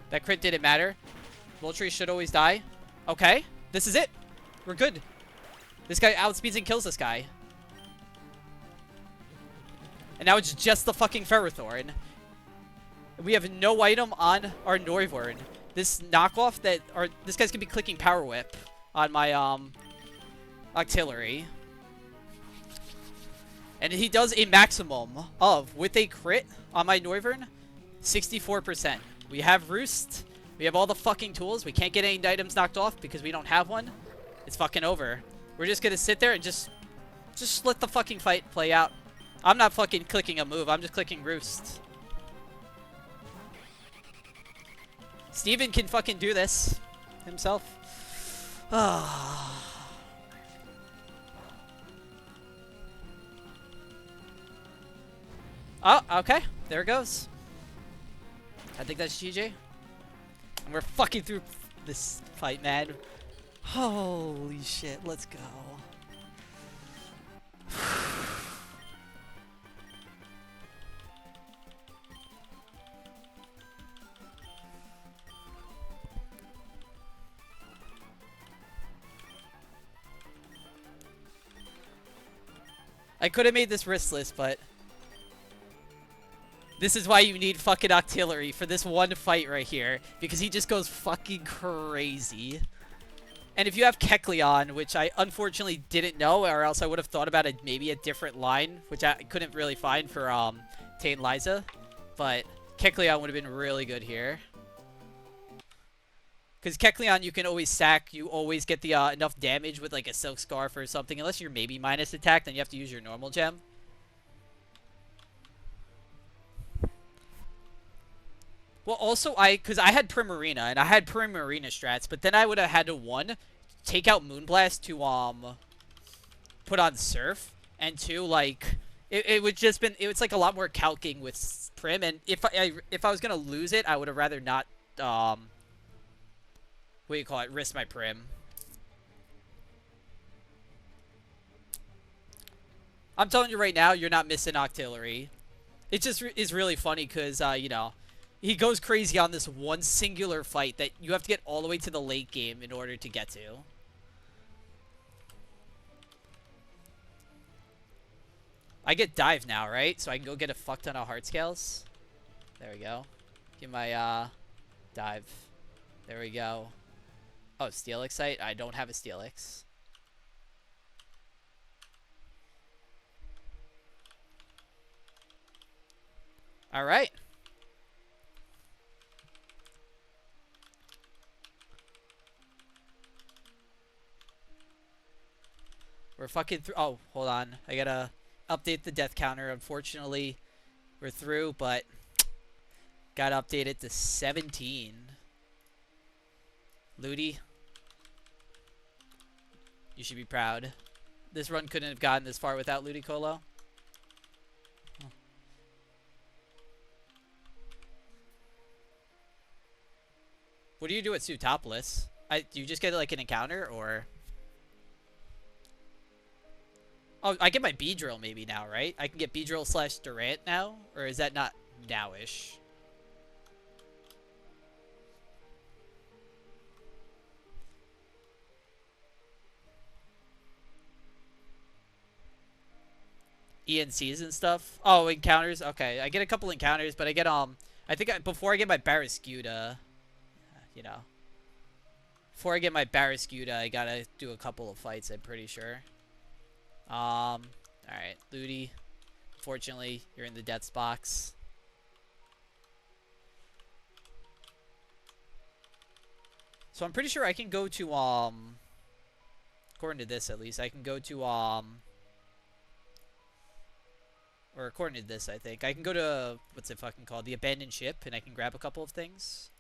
Speaker 1: That crit didn't matter. Moltres should always die. Okay. This is it. We're good. This guy outspeeds and kills this guy. And now it's just the fucking Ferrothorn. We have no item on our Noivern. This knockoff that... Or this guy's gonna be clicking Power Whip on my Octillery. And he does a maximum of, with a crit on my Noivern, 64%. We have Roost. We have all the fucking tools. We can't get any items knocked off because we don't have one. It's fucking over. We're just gonna sit there and just let the fucking fight play out. I'm not fucking clicking a move. I'm just clicking Roost. Steven can fucking do this himself. Oh, okay. There it goes. I think that's GG. And we're fucking through this fight, man. Holy shit, let's go. I could have made this riskless, but this is why you need fucking Octillery for this one fight right here. Because he just goes fucking crazy. And if you have Kecleon, which I unfortunately didn't know, or else I would have thought about maybe a different line, which I couldn't really find for Tane Liza. But Kecleon would have been really good here. Because Kecleon, you can always sack. You always get the enough damage with like a Silk Scarf or something. Unless you're maybe minus attack, then you have to use your normal gem. Well, also, because I had Primarina, and I had Primarina strats, but then I would have had to, one, take out Moonblast to, put on Surf, and two, like, it would just been, it was, like, a lot more calking with Prim, and if I was gonna lose it, I would have rather not, what do you call it, risk my Prim. I'm telling you right now, you're not missing Octillery. It just is really funny, because, you know, he goes crazy on this one singular fight that you have to get all the way to the late game in order to get to. I get dive now, right? So I can go get a fuck ton of heart scales. There we go. Get my dive. There we go. Oh, Steelix site? I don't have a Steelix. Alright. We're fucking through. Oh, hold on. I gotta update the death counter. Unfortunately, we're through, but gotta update it to 17. Ludi, you should be proud. This run couldn't have gotten this far without Ludicolo. What do you do at Sue topless? Do you just get like an encounter or? Oh, I get my B-drill maybe now, right? I can get B-drill / Durant now, or is that not nowish? ENCs and stuff. Oh, encounters. Okay, I get a couple encounters, but I get I think before I get my Barraskewda, you know, before I get my Barraskewda, I gotta do a couple of fights. I'm pretty sure. All right, Ludi. Fortunately, you're in the death's box. So I'm pretty sure I can go to according to this at least, I can go to or according to this, I think I can go to what's it fucking called, the abandoned ship, and I can grab a couple of things.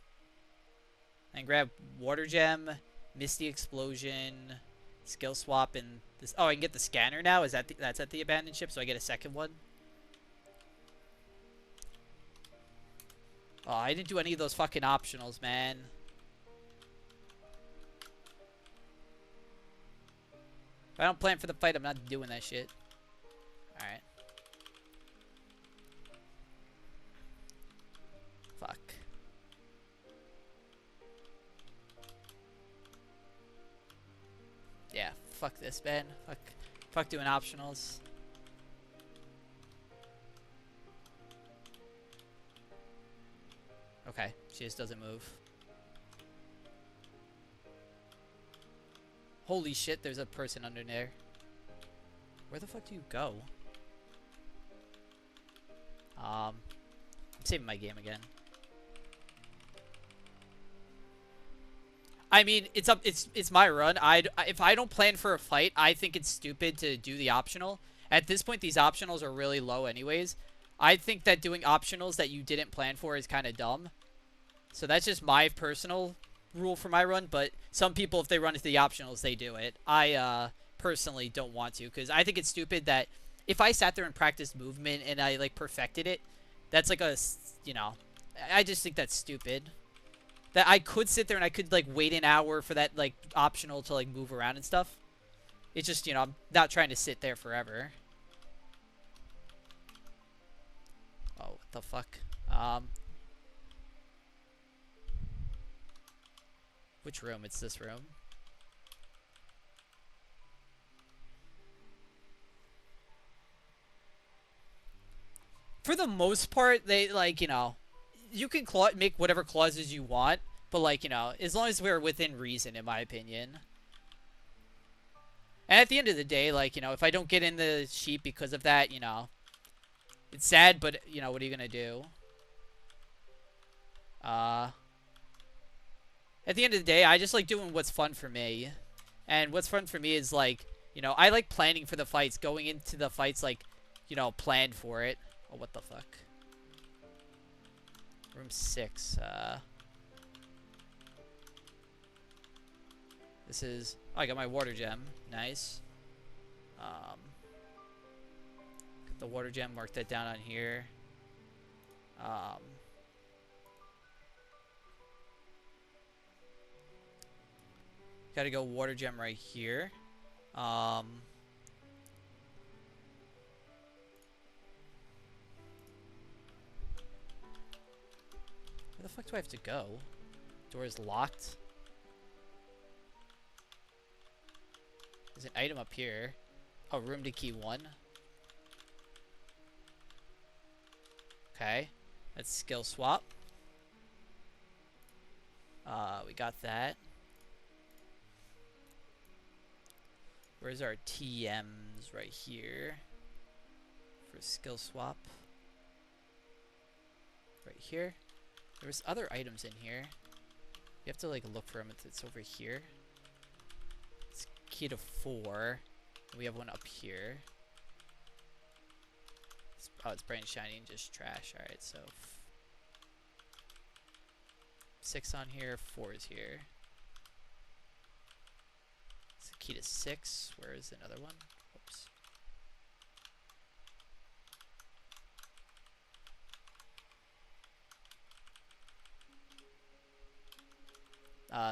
Speaker 1: I can grab Water Gem, Misty Explosion, Skill Swap, and this. Oh, I can get the scanner now. Is that that's at the abandoned ship? So I get a second one. Oh, I didn't do any of those fucking optionals, man. If I don't plan for the fight, I'm not doing that shit. Alright. Fuck. Yeah, fuck this, man. Fuck doing optionals. Okay, she just doesn't move. Holy shit, there's a person under there. Where the fuck do you go? I'm saving my game again. I mean, it's my run. If I don't plan for a fight, I think it's stupid to do the optional. At this point, these optionals are really low anyways. I think that doing optionals that you didn't plan for is kind of dumb. So that's just my personal rule for my run, but some people, if they run into the optionals, they do it. I personally don't want to, because I think it's stupid that if I sat there and practiced movement and I like perfected it, that's like a, you know, I just think that's stupid. That I could sit there and I could like wait an hour for that like optional to like move around and stuff. It's just, you know, I'm not trying to sit there forever. Oh, what the fuck? Which room? It's this room. For the most part, they, like, you know, you can make whatever clauses you want, but, like, you know, as long as we're within reason, in my opinion. And at the end of the day, like, you know, if I don't get in the sheep because of that, you know, it's sad, but, you know, what are you gonna do? At the end of the day, I just like doing what's fun for me. And what's fun for me is, like, you know, I like planning for the fights, going into the fights, like, you know, planned for it. Oh, what the fuck? Room 6. This is... Oh, I got my water gem. Nice. Get the water gem, mark that down on here. Gotta go water gem right here. Where the fuck do I have to go? Door is locked. There's an item up here. Oh, room to key 1. Okay. Let's skill swap. We got that. Where's our TMs? Right here. For skill swap. Right here. There was other items in here. You have to like look for them. It's over here. It's key to 4. We have one up here. Oh, it's bright and shiny and just trash. Alright, so 6 on here, 4 is here. It's a key to 6. Where is another one?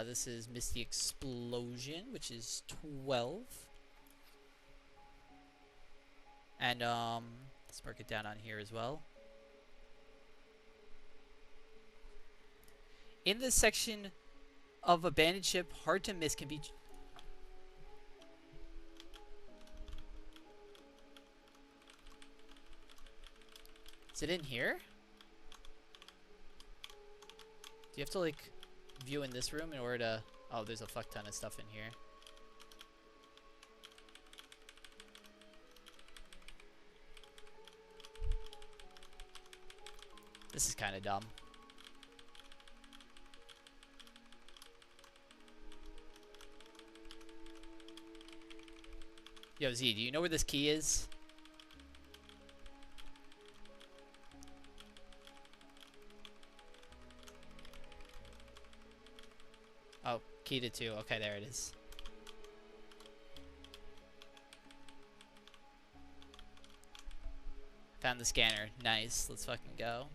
Speaker 1: This is Misty Explosion, which is 12. And let's mark it down on here as well. In this section of abandoned ship, hard to miss can be... Is it in here? Do you have to, like, view in this room in order to... Oh, there's a fuck ton of stuff in here. This is kind of dumb. Yo, Z, do you know where this key is? Oh, key to 2. Okay, there it is. Found the scanner. Nice. Let's fucking go.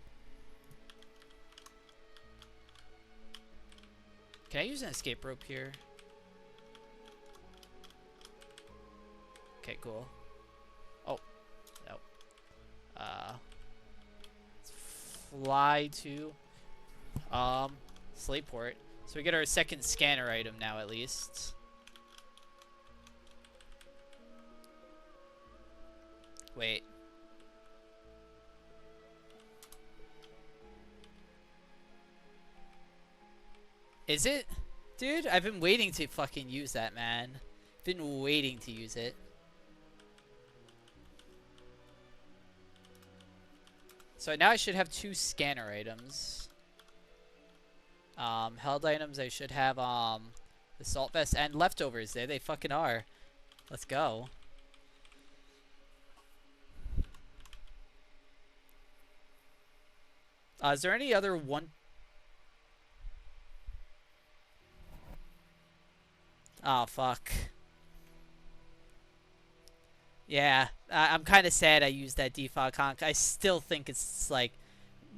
Speaker 1: Can I use an escape rope here? Okay, cool. Oh. No. Let's fly to Slateport. So we get our second scanner item now, at least. Wait. Is it? Dude, I've been waiting to fucking use that, man. Been waiting to use it. So now I should have 2 scanner items. Held items, I should have assault vest and leftovers. There they fucking are. Let's go. Is there any other one? Oh fuck. Yeah, I'm kind of sad I used that defog honk. I still think it's like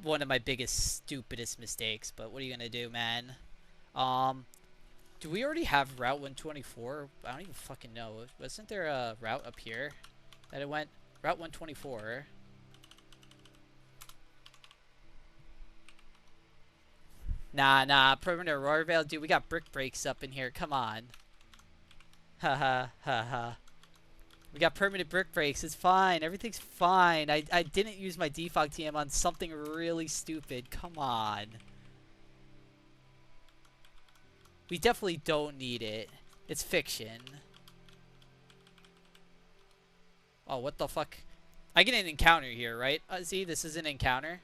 Speaker 1: one of my biggest, stupidest mistakes, but what are you gonna do, man? Do we already have Route 124? I don't even fucking know. Wasn't there a route up here that it went? Route 124. Nah, Permanent Aurora Vale. Dude, we got brick breaks up in here. Come on. Ha. We got permanent brick breaks. It's fine. Everything's fine. I didn't use my defog TM on something really stupid. Come on. We definitely don't need it. It's fiction. Oh, what the fuck? I get an encounter here, right? See, this is an encounter.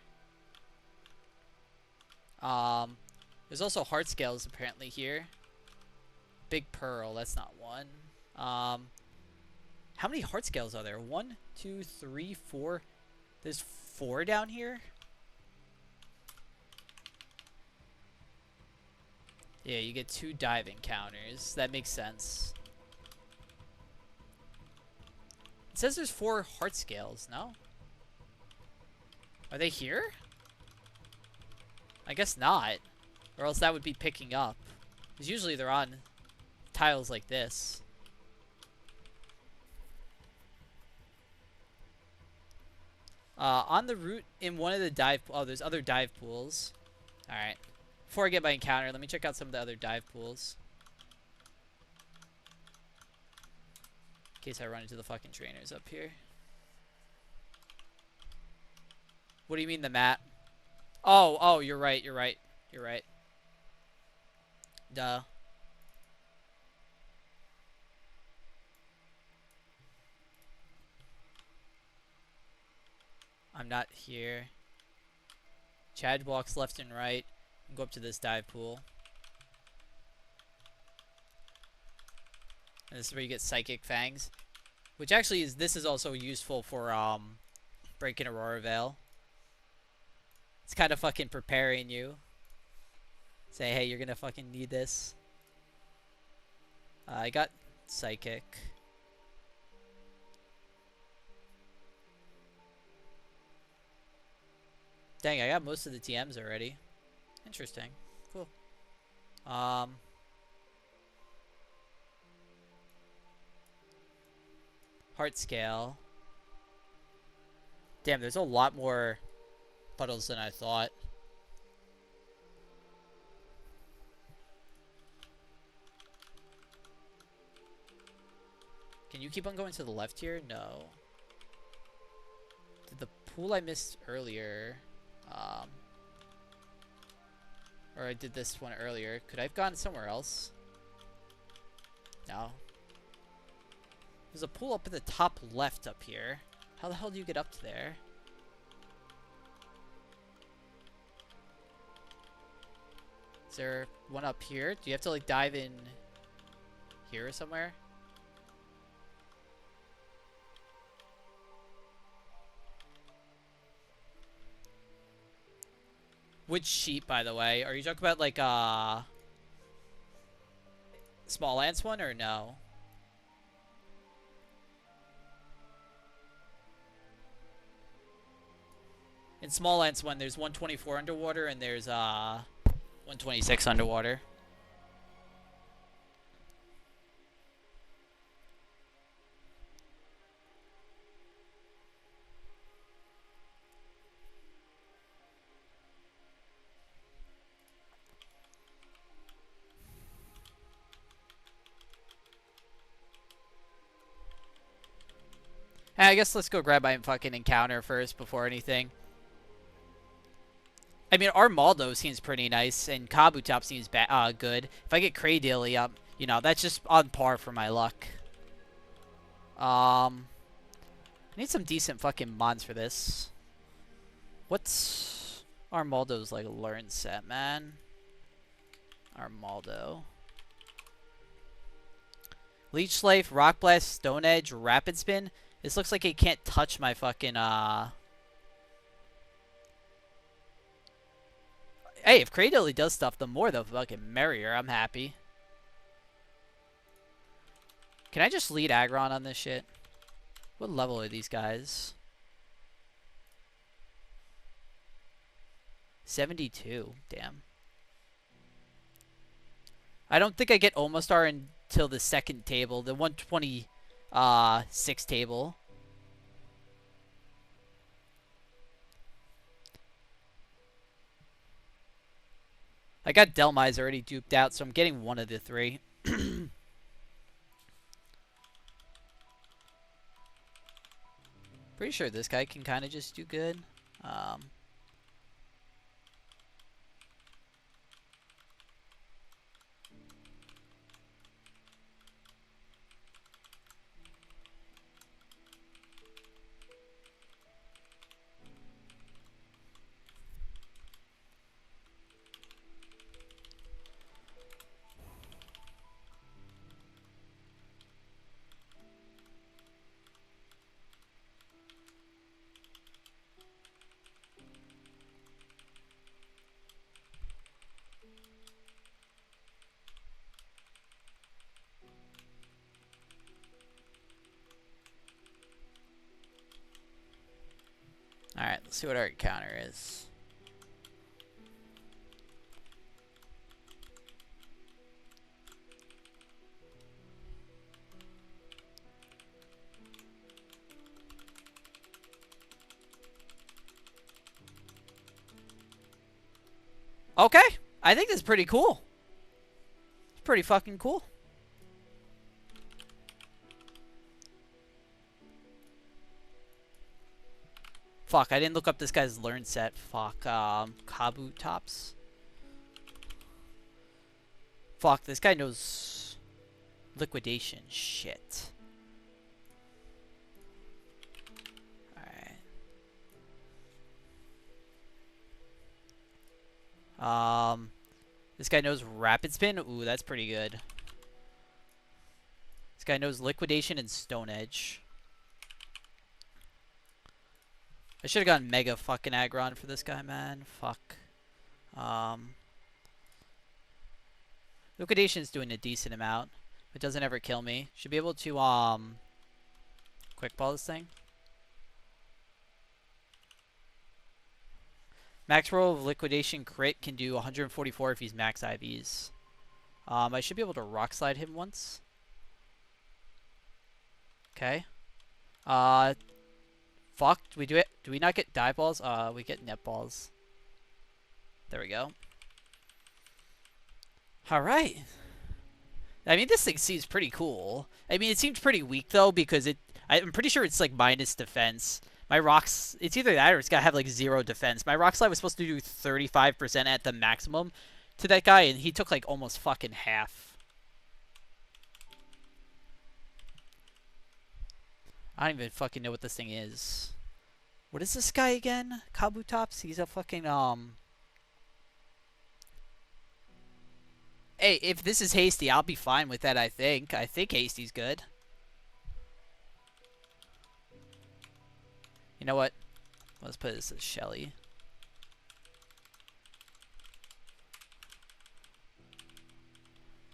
Speaker 1: There's also heart scales apparently here. Big Pearl, that's not one. How many heart scales are there? 1, 2, 3, 4. There's 4 down here? Yeah, you get 2 dive encounters. That makes sense. It says there's 4 heart scales, no? Are they here? I guess not. Or else that would be picking up. Because usually they're on tiles like this. On the route in one of the dive... Oh, there's other dive pools. Alright. Before I get my encounter, let me check out some of the other dive pools. In case I run into the fucking trainers up here. What do you mean the map? Oh, you're right. Duh. I'm not here. Chad walks left and right. And go up to this dive pool. And this is where you get Psychic Fangs. Which actually is, this is also useful for breaking Aurora Vale. It's kind of fucking preparing you. Say, hey, you're gonna fucking need this. I got Psychic. Dang, I got most of the TMs already. Interesting. Cool. Um, heart scale. Damn, there's a lot more puddles than I thought. Can you keep on going to the left here? No. Did the pool I missed earlier, or I did this one earlier, could I have gone somewhere else? No. There's a pool up in the top left up here. How the hell do you get up to there? Is there one up here? Do you have to like dive in here or somewhere? Which sheep, by the way? Are you talking about like small ants one or no? In small ants one, there's 124 underwater and there's 126 underwater. I guess let's go grab my fucking encounter first before anything. I mean, Armaldo seems pretty nice, and Kabutop seems good. If I get Cradilly up, you know, that's just on par for my luck. I need some decent fucking mons for this. What's Armaldo's, like, learn set, man? Armaldo. Leech Life, Rock Blast, Stone Edge, Rapid Spin. This looks like it can't touch my fucking, Hey, if Cradilly does stuff, the more the fucking merrier. I'm happy. Can I just lead Aggron on this shit? What level are these guys? 72. Damn. I don't think I get Omastar until the second table. The 126 table. I got Delmise already duped out, so I'm getting one of the three. Pretty sure this guy can kind of just do good. Alright, let's see what our encounter is. Okay, I think this is pretty cool. It's pretty fucking cool. Fuck, I didn't look up this guy's learn set. Fuck, Kabutops. Fuck, this guy knows liquidation. Shit. Alright. This guy knows rapid spin. Ooh, that's pretty good. This guy knows liquidation and stone edge. I should have gotten mega fucking aggron for this guy, man. Fuck. Liquidation's doing a decent amount. It doesn't ever kill me. Should be able to, quick ball this thing. Max roll of liquidation crit can do 144 if he's max IVs. I should be able to rock slide him once. Okay. Fuck. Do we do it? Do we not get dive balls? We get net balls. There we go. All right. I mean, this thing seems pretty cool. I mean, it seems pretty weak though because I'm pretty sure it's like minus defense. My rocks, it's either that or it's gotta have like 0 defense. My rock slide was supposed to do 35% at the maximum to that guy, and he took like almost fucking half. I don't even fucking know what this thing is. What is this guy again? Kabutops? He's a fucking, Hey, if this is Hasty, I'll be fine with that, I think. I think Hasty's good. You know what? Let's put this as Shelly.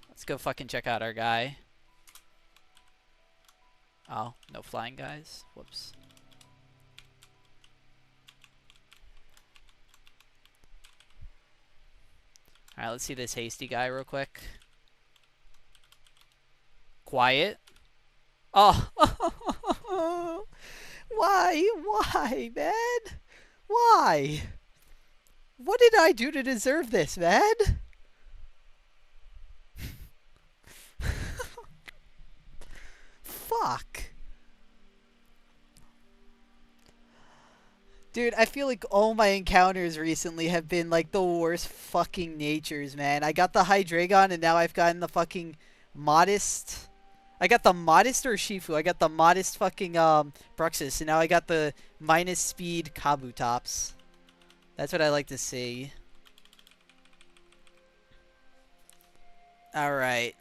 Speaker 1: Let's go fucking check out our guy. Oh, no flying guys. Whoops. Alright, let's see this Hasty guy real quick. Quiet. Oh. Why? Why, man? Why? What did I do to deserve this, man? Fuck. Dude, I feel like all my encounters recently have been like the worst fucking natures, man. I got the Hydreigon and now I've gotten the fucking Modest. I got the Modest or Shifu. I got the Modest fucking Bruxus, and now I got the minus speed Kabutops. That's what I like to see. Alright.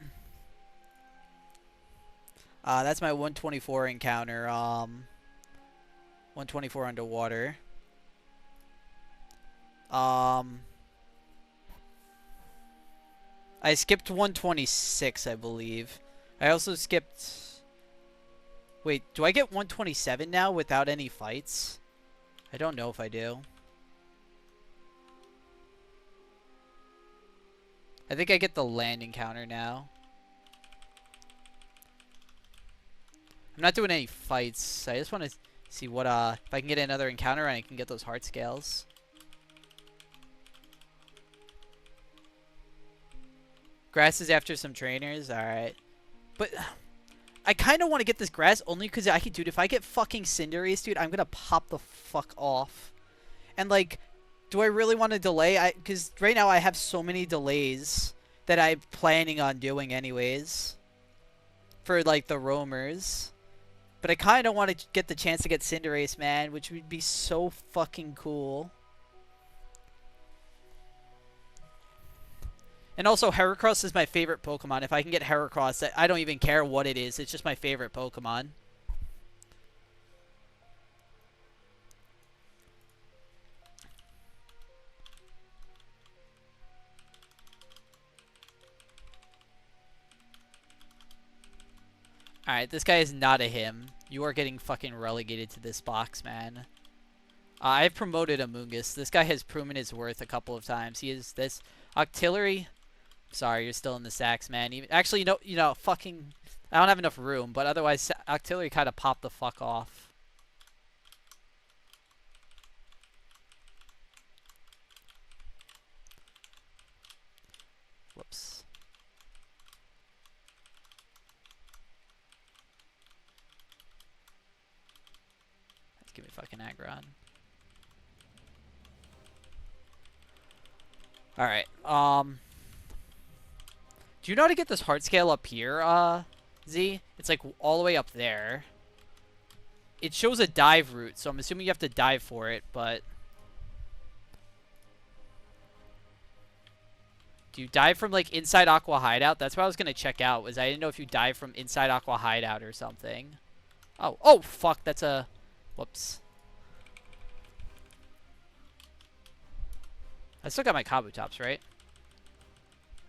Speaker 1: That's my 124 encounter. 124 underwater. I skipped 126, I believe. I also skipped... Wait, do I get 127 now without any fights? I don't know if I do. I think I get the land encounter now. I'm not doing any fights. I just want to see what, if I can get another encounter and I can get those heart scales. Grass is after some trainers? Alright. But I kind of want to get this grass only because dude, if I get fucking Cinderace, dude, I'm going to pop the fuck off. And, like, do I really want to delay? Because right now I have so many delays that I'm planning on doing anyways. For, like, the roamers. But I kind of want to get the chance to get Cinderace, man, which would be so fucking cool. And also, Heracross is my favorite Pokemon. If I can get Heracross, I don't even care what it is. It's just my favorite Pokemon. Alright, this guy is not a him. You are getting fucking relegated to this box, man. I've promoted Amoonguss. This guy has proven his worth a couple of times. He is this. Octillery... Sorry, you're still in the sacks, man. Actually, fucking... I don't have enough room, but otherwise, Octillery kind of popped the fuck off. Whoops. Let's give me fucking Aggron. Alright, do you know how to get this heart scale up here, Z? It's like all the way up there. It shows a dive route, so I'm assuming you have to dive for it, but... Do you dive from, like, inside Aqua Hideout? That's what I was gonna check out, was I didn't know if you dive from inside Aqua Hideout or something. Oh, fuck, that's a... Whoops. I still got my Kabutops, right?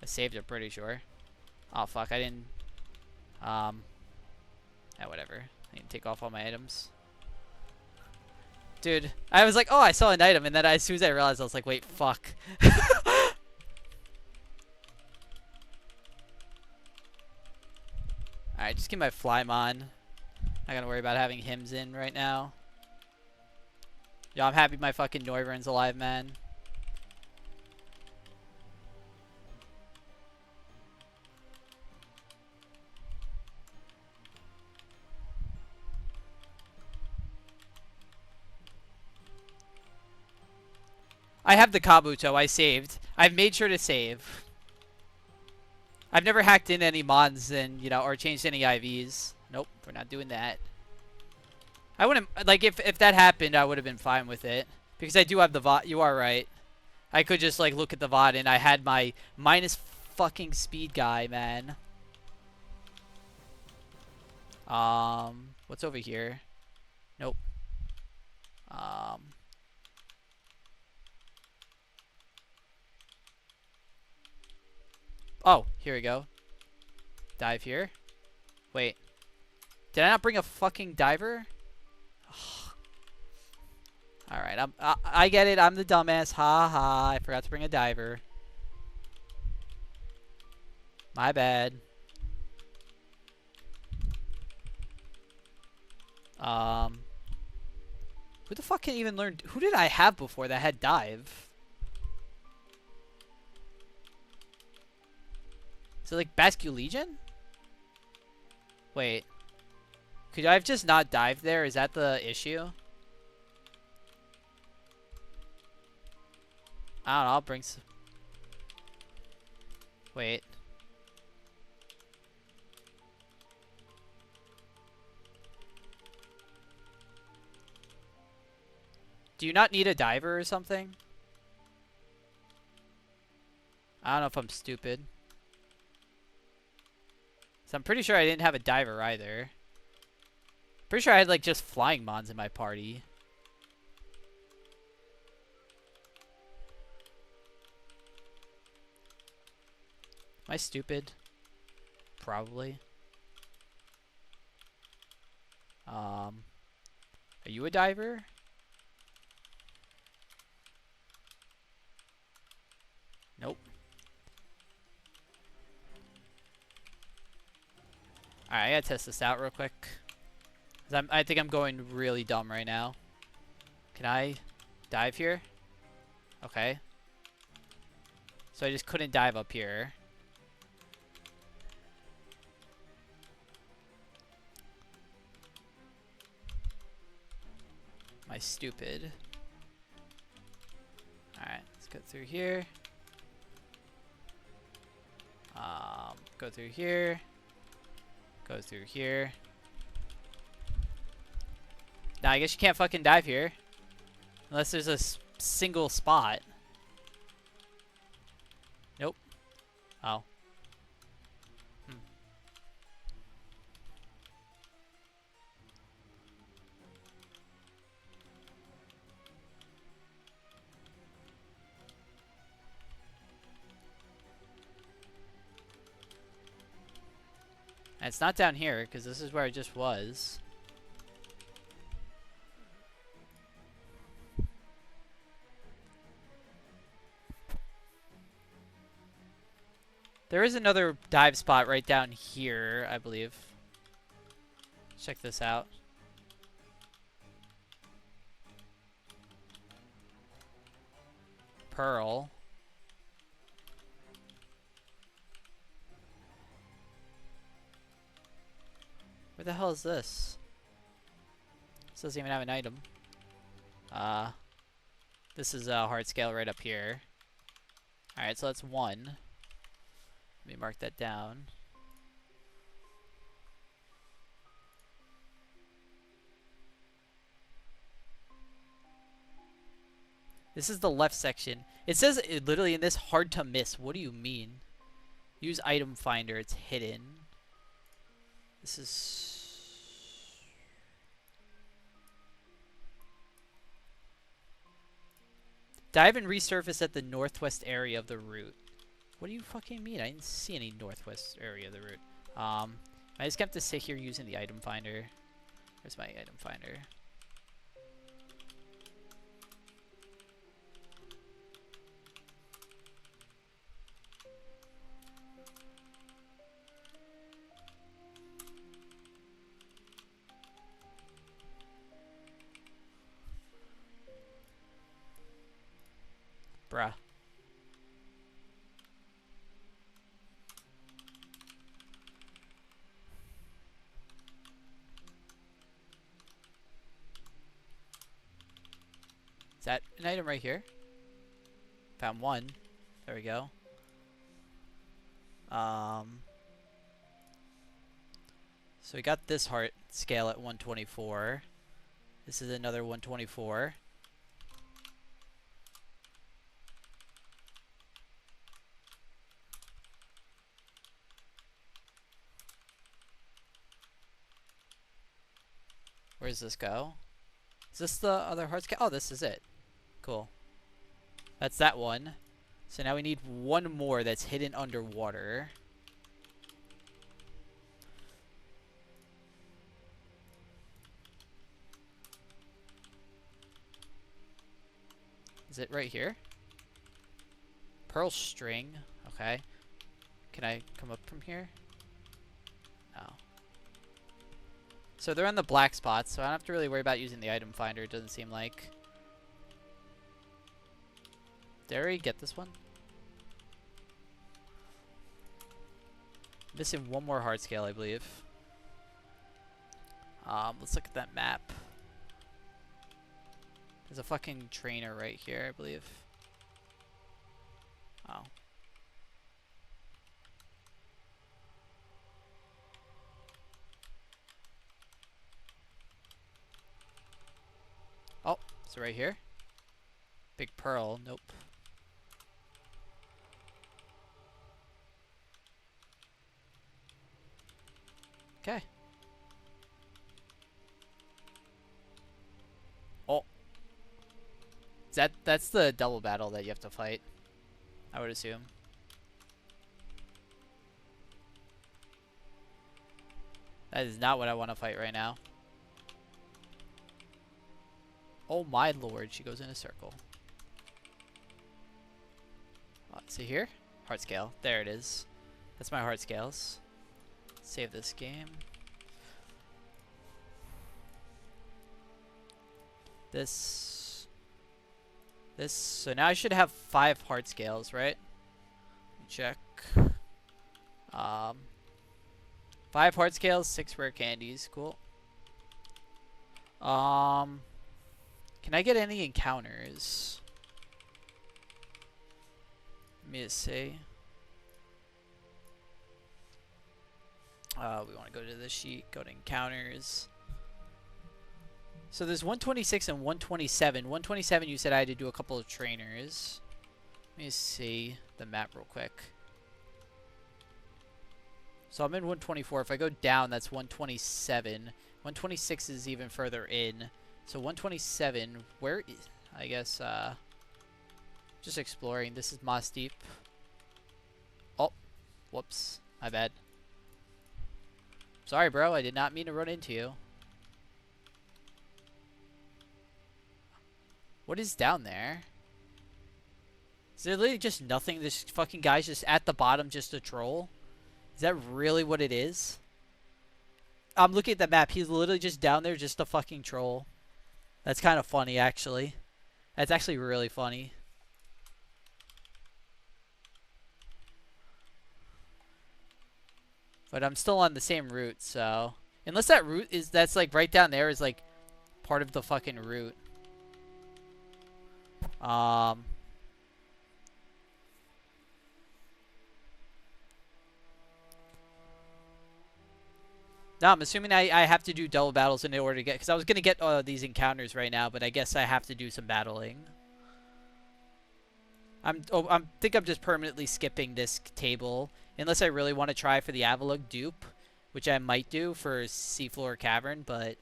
Speaker 1: I saved it, pretty sure. Oh, fuck, I didn't... Yeah, whatever. I can take off all my items. Dude, I was like, oh, I saw an item, and then as soon as I realized, I was like, wait, fuck. Alright, just keep my Flymon. Not gonna worry about having hymns in right now. Yo, I'm happy my fucking Noivern's alive, man. I have the Kabuto. I saved. I've made sure to save. I've never hacked in any mods and, you know, or changed any IVs. Nope, we're not doing that. I wouldn't, like, if that happened, I would have been fine with it. Because I do have the VOD. You are right. I could just, like, look at the VOD and I had my minus fucking speed guy, man. What's over here? Nope. Oh, here we go. Dive here. Wait. Did I not bring a fucking diver? Alright, I get it. I'm the dumbass. Ha ha. I forgot to bring a diver. My bad. Who the fuck can even learn? Who did I have before that had dive? Is it like Basque Legion? Wait. Could I have just not dived there? Is that the issue? I don't know. I'll bring some. Wait. Do you not need a diver or something? I don't know if I'm stupid. So I'm pretty sure I didn't have a diver either. Pretty sure I had like just flying mons in my party. Am I stupid? Probably. Are you a diver? Nope. Alright, I gotta test this out real quick. I think I'm going really dumb right now. Can I dive here? Okay. So I just couldn't dive up here. Am I stupid? Alright, let's go through here. Go through here. Go through here. Nah, I guess you can't fucking dive here. Unless there's a single spot. Nope. Oh. And it's not down here, because this is where I just was. There is another dive spot right down here, I believe. Check this out. Pearl. Where the hell is this? This doesn't even have an item. This is a hard scale right up here. Alright, so that's 1. Let me mark that down. This is the left section. It says literally in this, hard to miss. What do you mean? Use item finder. It's hidden. This is... Dive and resurface at the northwest area of the route. What do you fucking mean? I didn't see any northwest area of the route. I just have to sit here using the item finder. Where's my item finder? Bruh. Is that an item right here? Found one. There we go. So we got this heart scale at 124. This is another 124. Where does this go? Is this the other heart scale? Oh, this is it. Cool. That's that one. So now we need one more that's hidden underwater. Is it right here? Pearl string. Okay. Can I come up from here? No. So they're on the black spots, so I don't have to really worry about using the item finder, it doesn't seem like. Did I already get this one? Missing one more hard scale, I believe. Let's look at that map. There's a fucking trainer right here, I believe. Oh. Oh, is it right here? Big pearl, nope. Okay. Oh. That's the double battle that you have to fight, I would assume. That is not what I want to fight right now. Oh my lord, she goes in a circle. See here? Heart scale. There it is. That's my heart scales. Save this game. This. So now I should have 5 heart scales, right? Let me check. 5 heart scales, 6 rare candies. Cool. Can I get any encounters? Let me just see. We want to go to the sheet, go to encounters. So there's 126 and 127. 127 you said I had to do a couple of trainers. Let me see the map real quick. So I'm in 124. If I go down, that's 127. 126 is even further in. So 127, where is, I guess, just exploring. This is Moss Deep. Oh, whoops, my bad. Sorry, bro, I did not mean to run into you. What is down there? Is there literally just nothing? This fucking guy's just at the bottom just a troll? Is that really what it is? I'm looking at the map. He's literally just down there just a fucking troll. That's kind of funny, actually. That's actually really funny. But I'm still on the same route, so... Unless that route is... That's, like, right down there is, like, part of the fucking route. No, I'm assuming I have to do double battles in order to get... Because I was going to get these encounters right now, but I guess I have to do some battling. I think I'm just permanently skipping this table. Unless I really want to try for the Avalug dupe. Which I might do for Seafloor Cavern, but...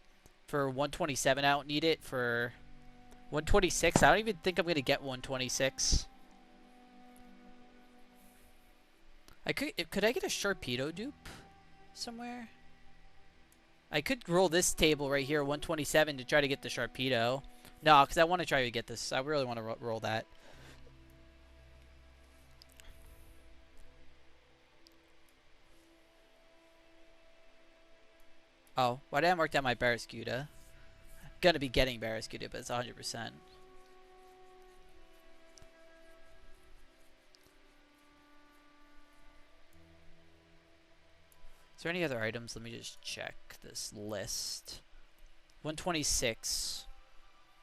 Speaker 1: For 127, I don't need it. For 126, I don't even think I'm going to get 126. Could I get a Sharpedo dupe somewhere? I could roll this table right here, 127, to try to get the Sharpedo. No, because I want to try to get this. I really want to roll that. Oh, why did I mark down my Barraskewda? I'm going to be getting Barraskewda, but it's 100%. there any other items? Let me just check this list. 126.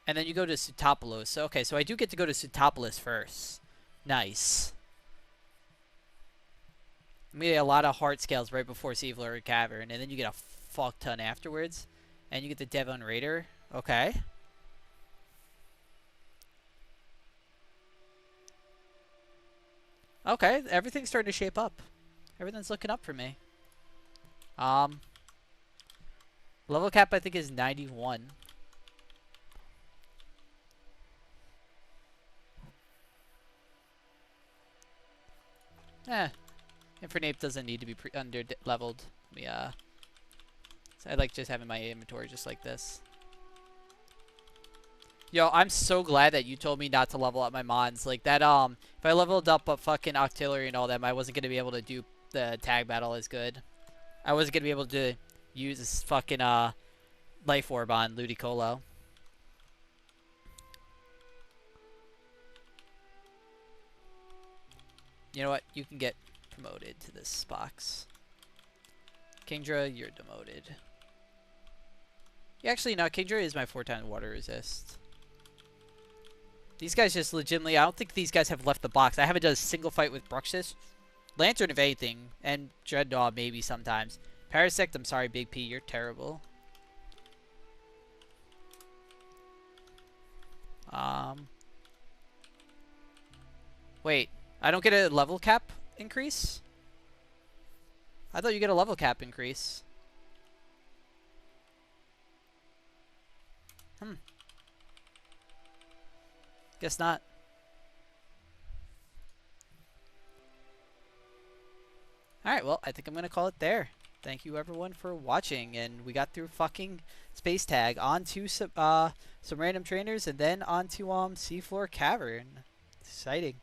Speaker 1: And then you go to Sutapolis. So, okay, so I do get to go to Sutapolis first. Nice. We get a lot of heart scales right before Sea Floor Cavern, and then you get a fuck ton afterwards. And you get the Devon Raider. Okay. Okay, everything's starting to shape up. Everything's looking up for me. Level cap I think is 91. Infernape doesn't need to be under-leveled. I like just having my inventory just like this. Yo, I'm so glad that you told me not to level up my mons. Like that, if I leveled up a fucking Octillery and all them, I wasn't gonna be able to do the tag battle as good. I wasn't gonna be able to use this fucking Life Orb on Ludicolo. You know what? You can get promoted to this box. Kingdra, you're demoted. Yeah, actually, no. Kingdra is my 4-time water resist. These guys just legitimately... I don't think these guys have left the box. I haven't done a single fight with Bruxus. Lantern, if anything. And Dreadnought, maybe sometimes. Parasect, I'm sorry, Big P. You're terrible. Wait. I don't get a level cap increase? I thought you get a level cap increase. Guess not. Alright, well, I think I'm going to call it there. Thank you, everyone, for watching. And we got through fucking Space Tag onto some random trainers and then onto Seafloor Cavern. Exciting.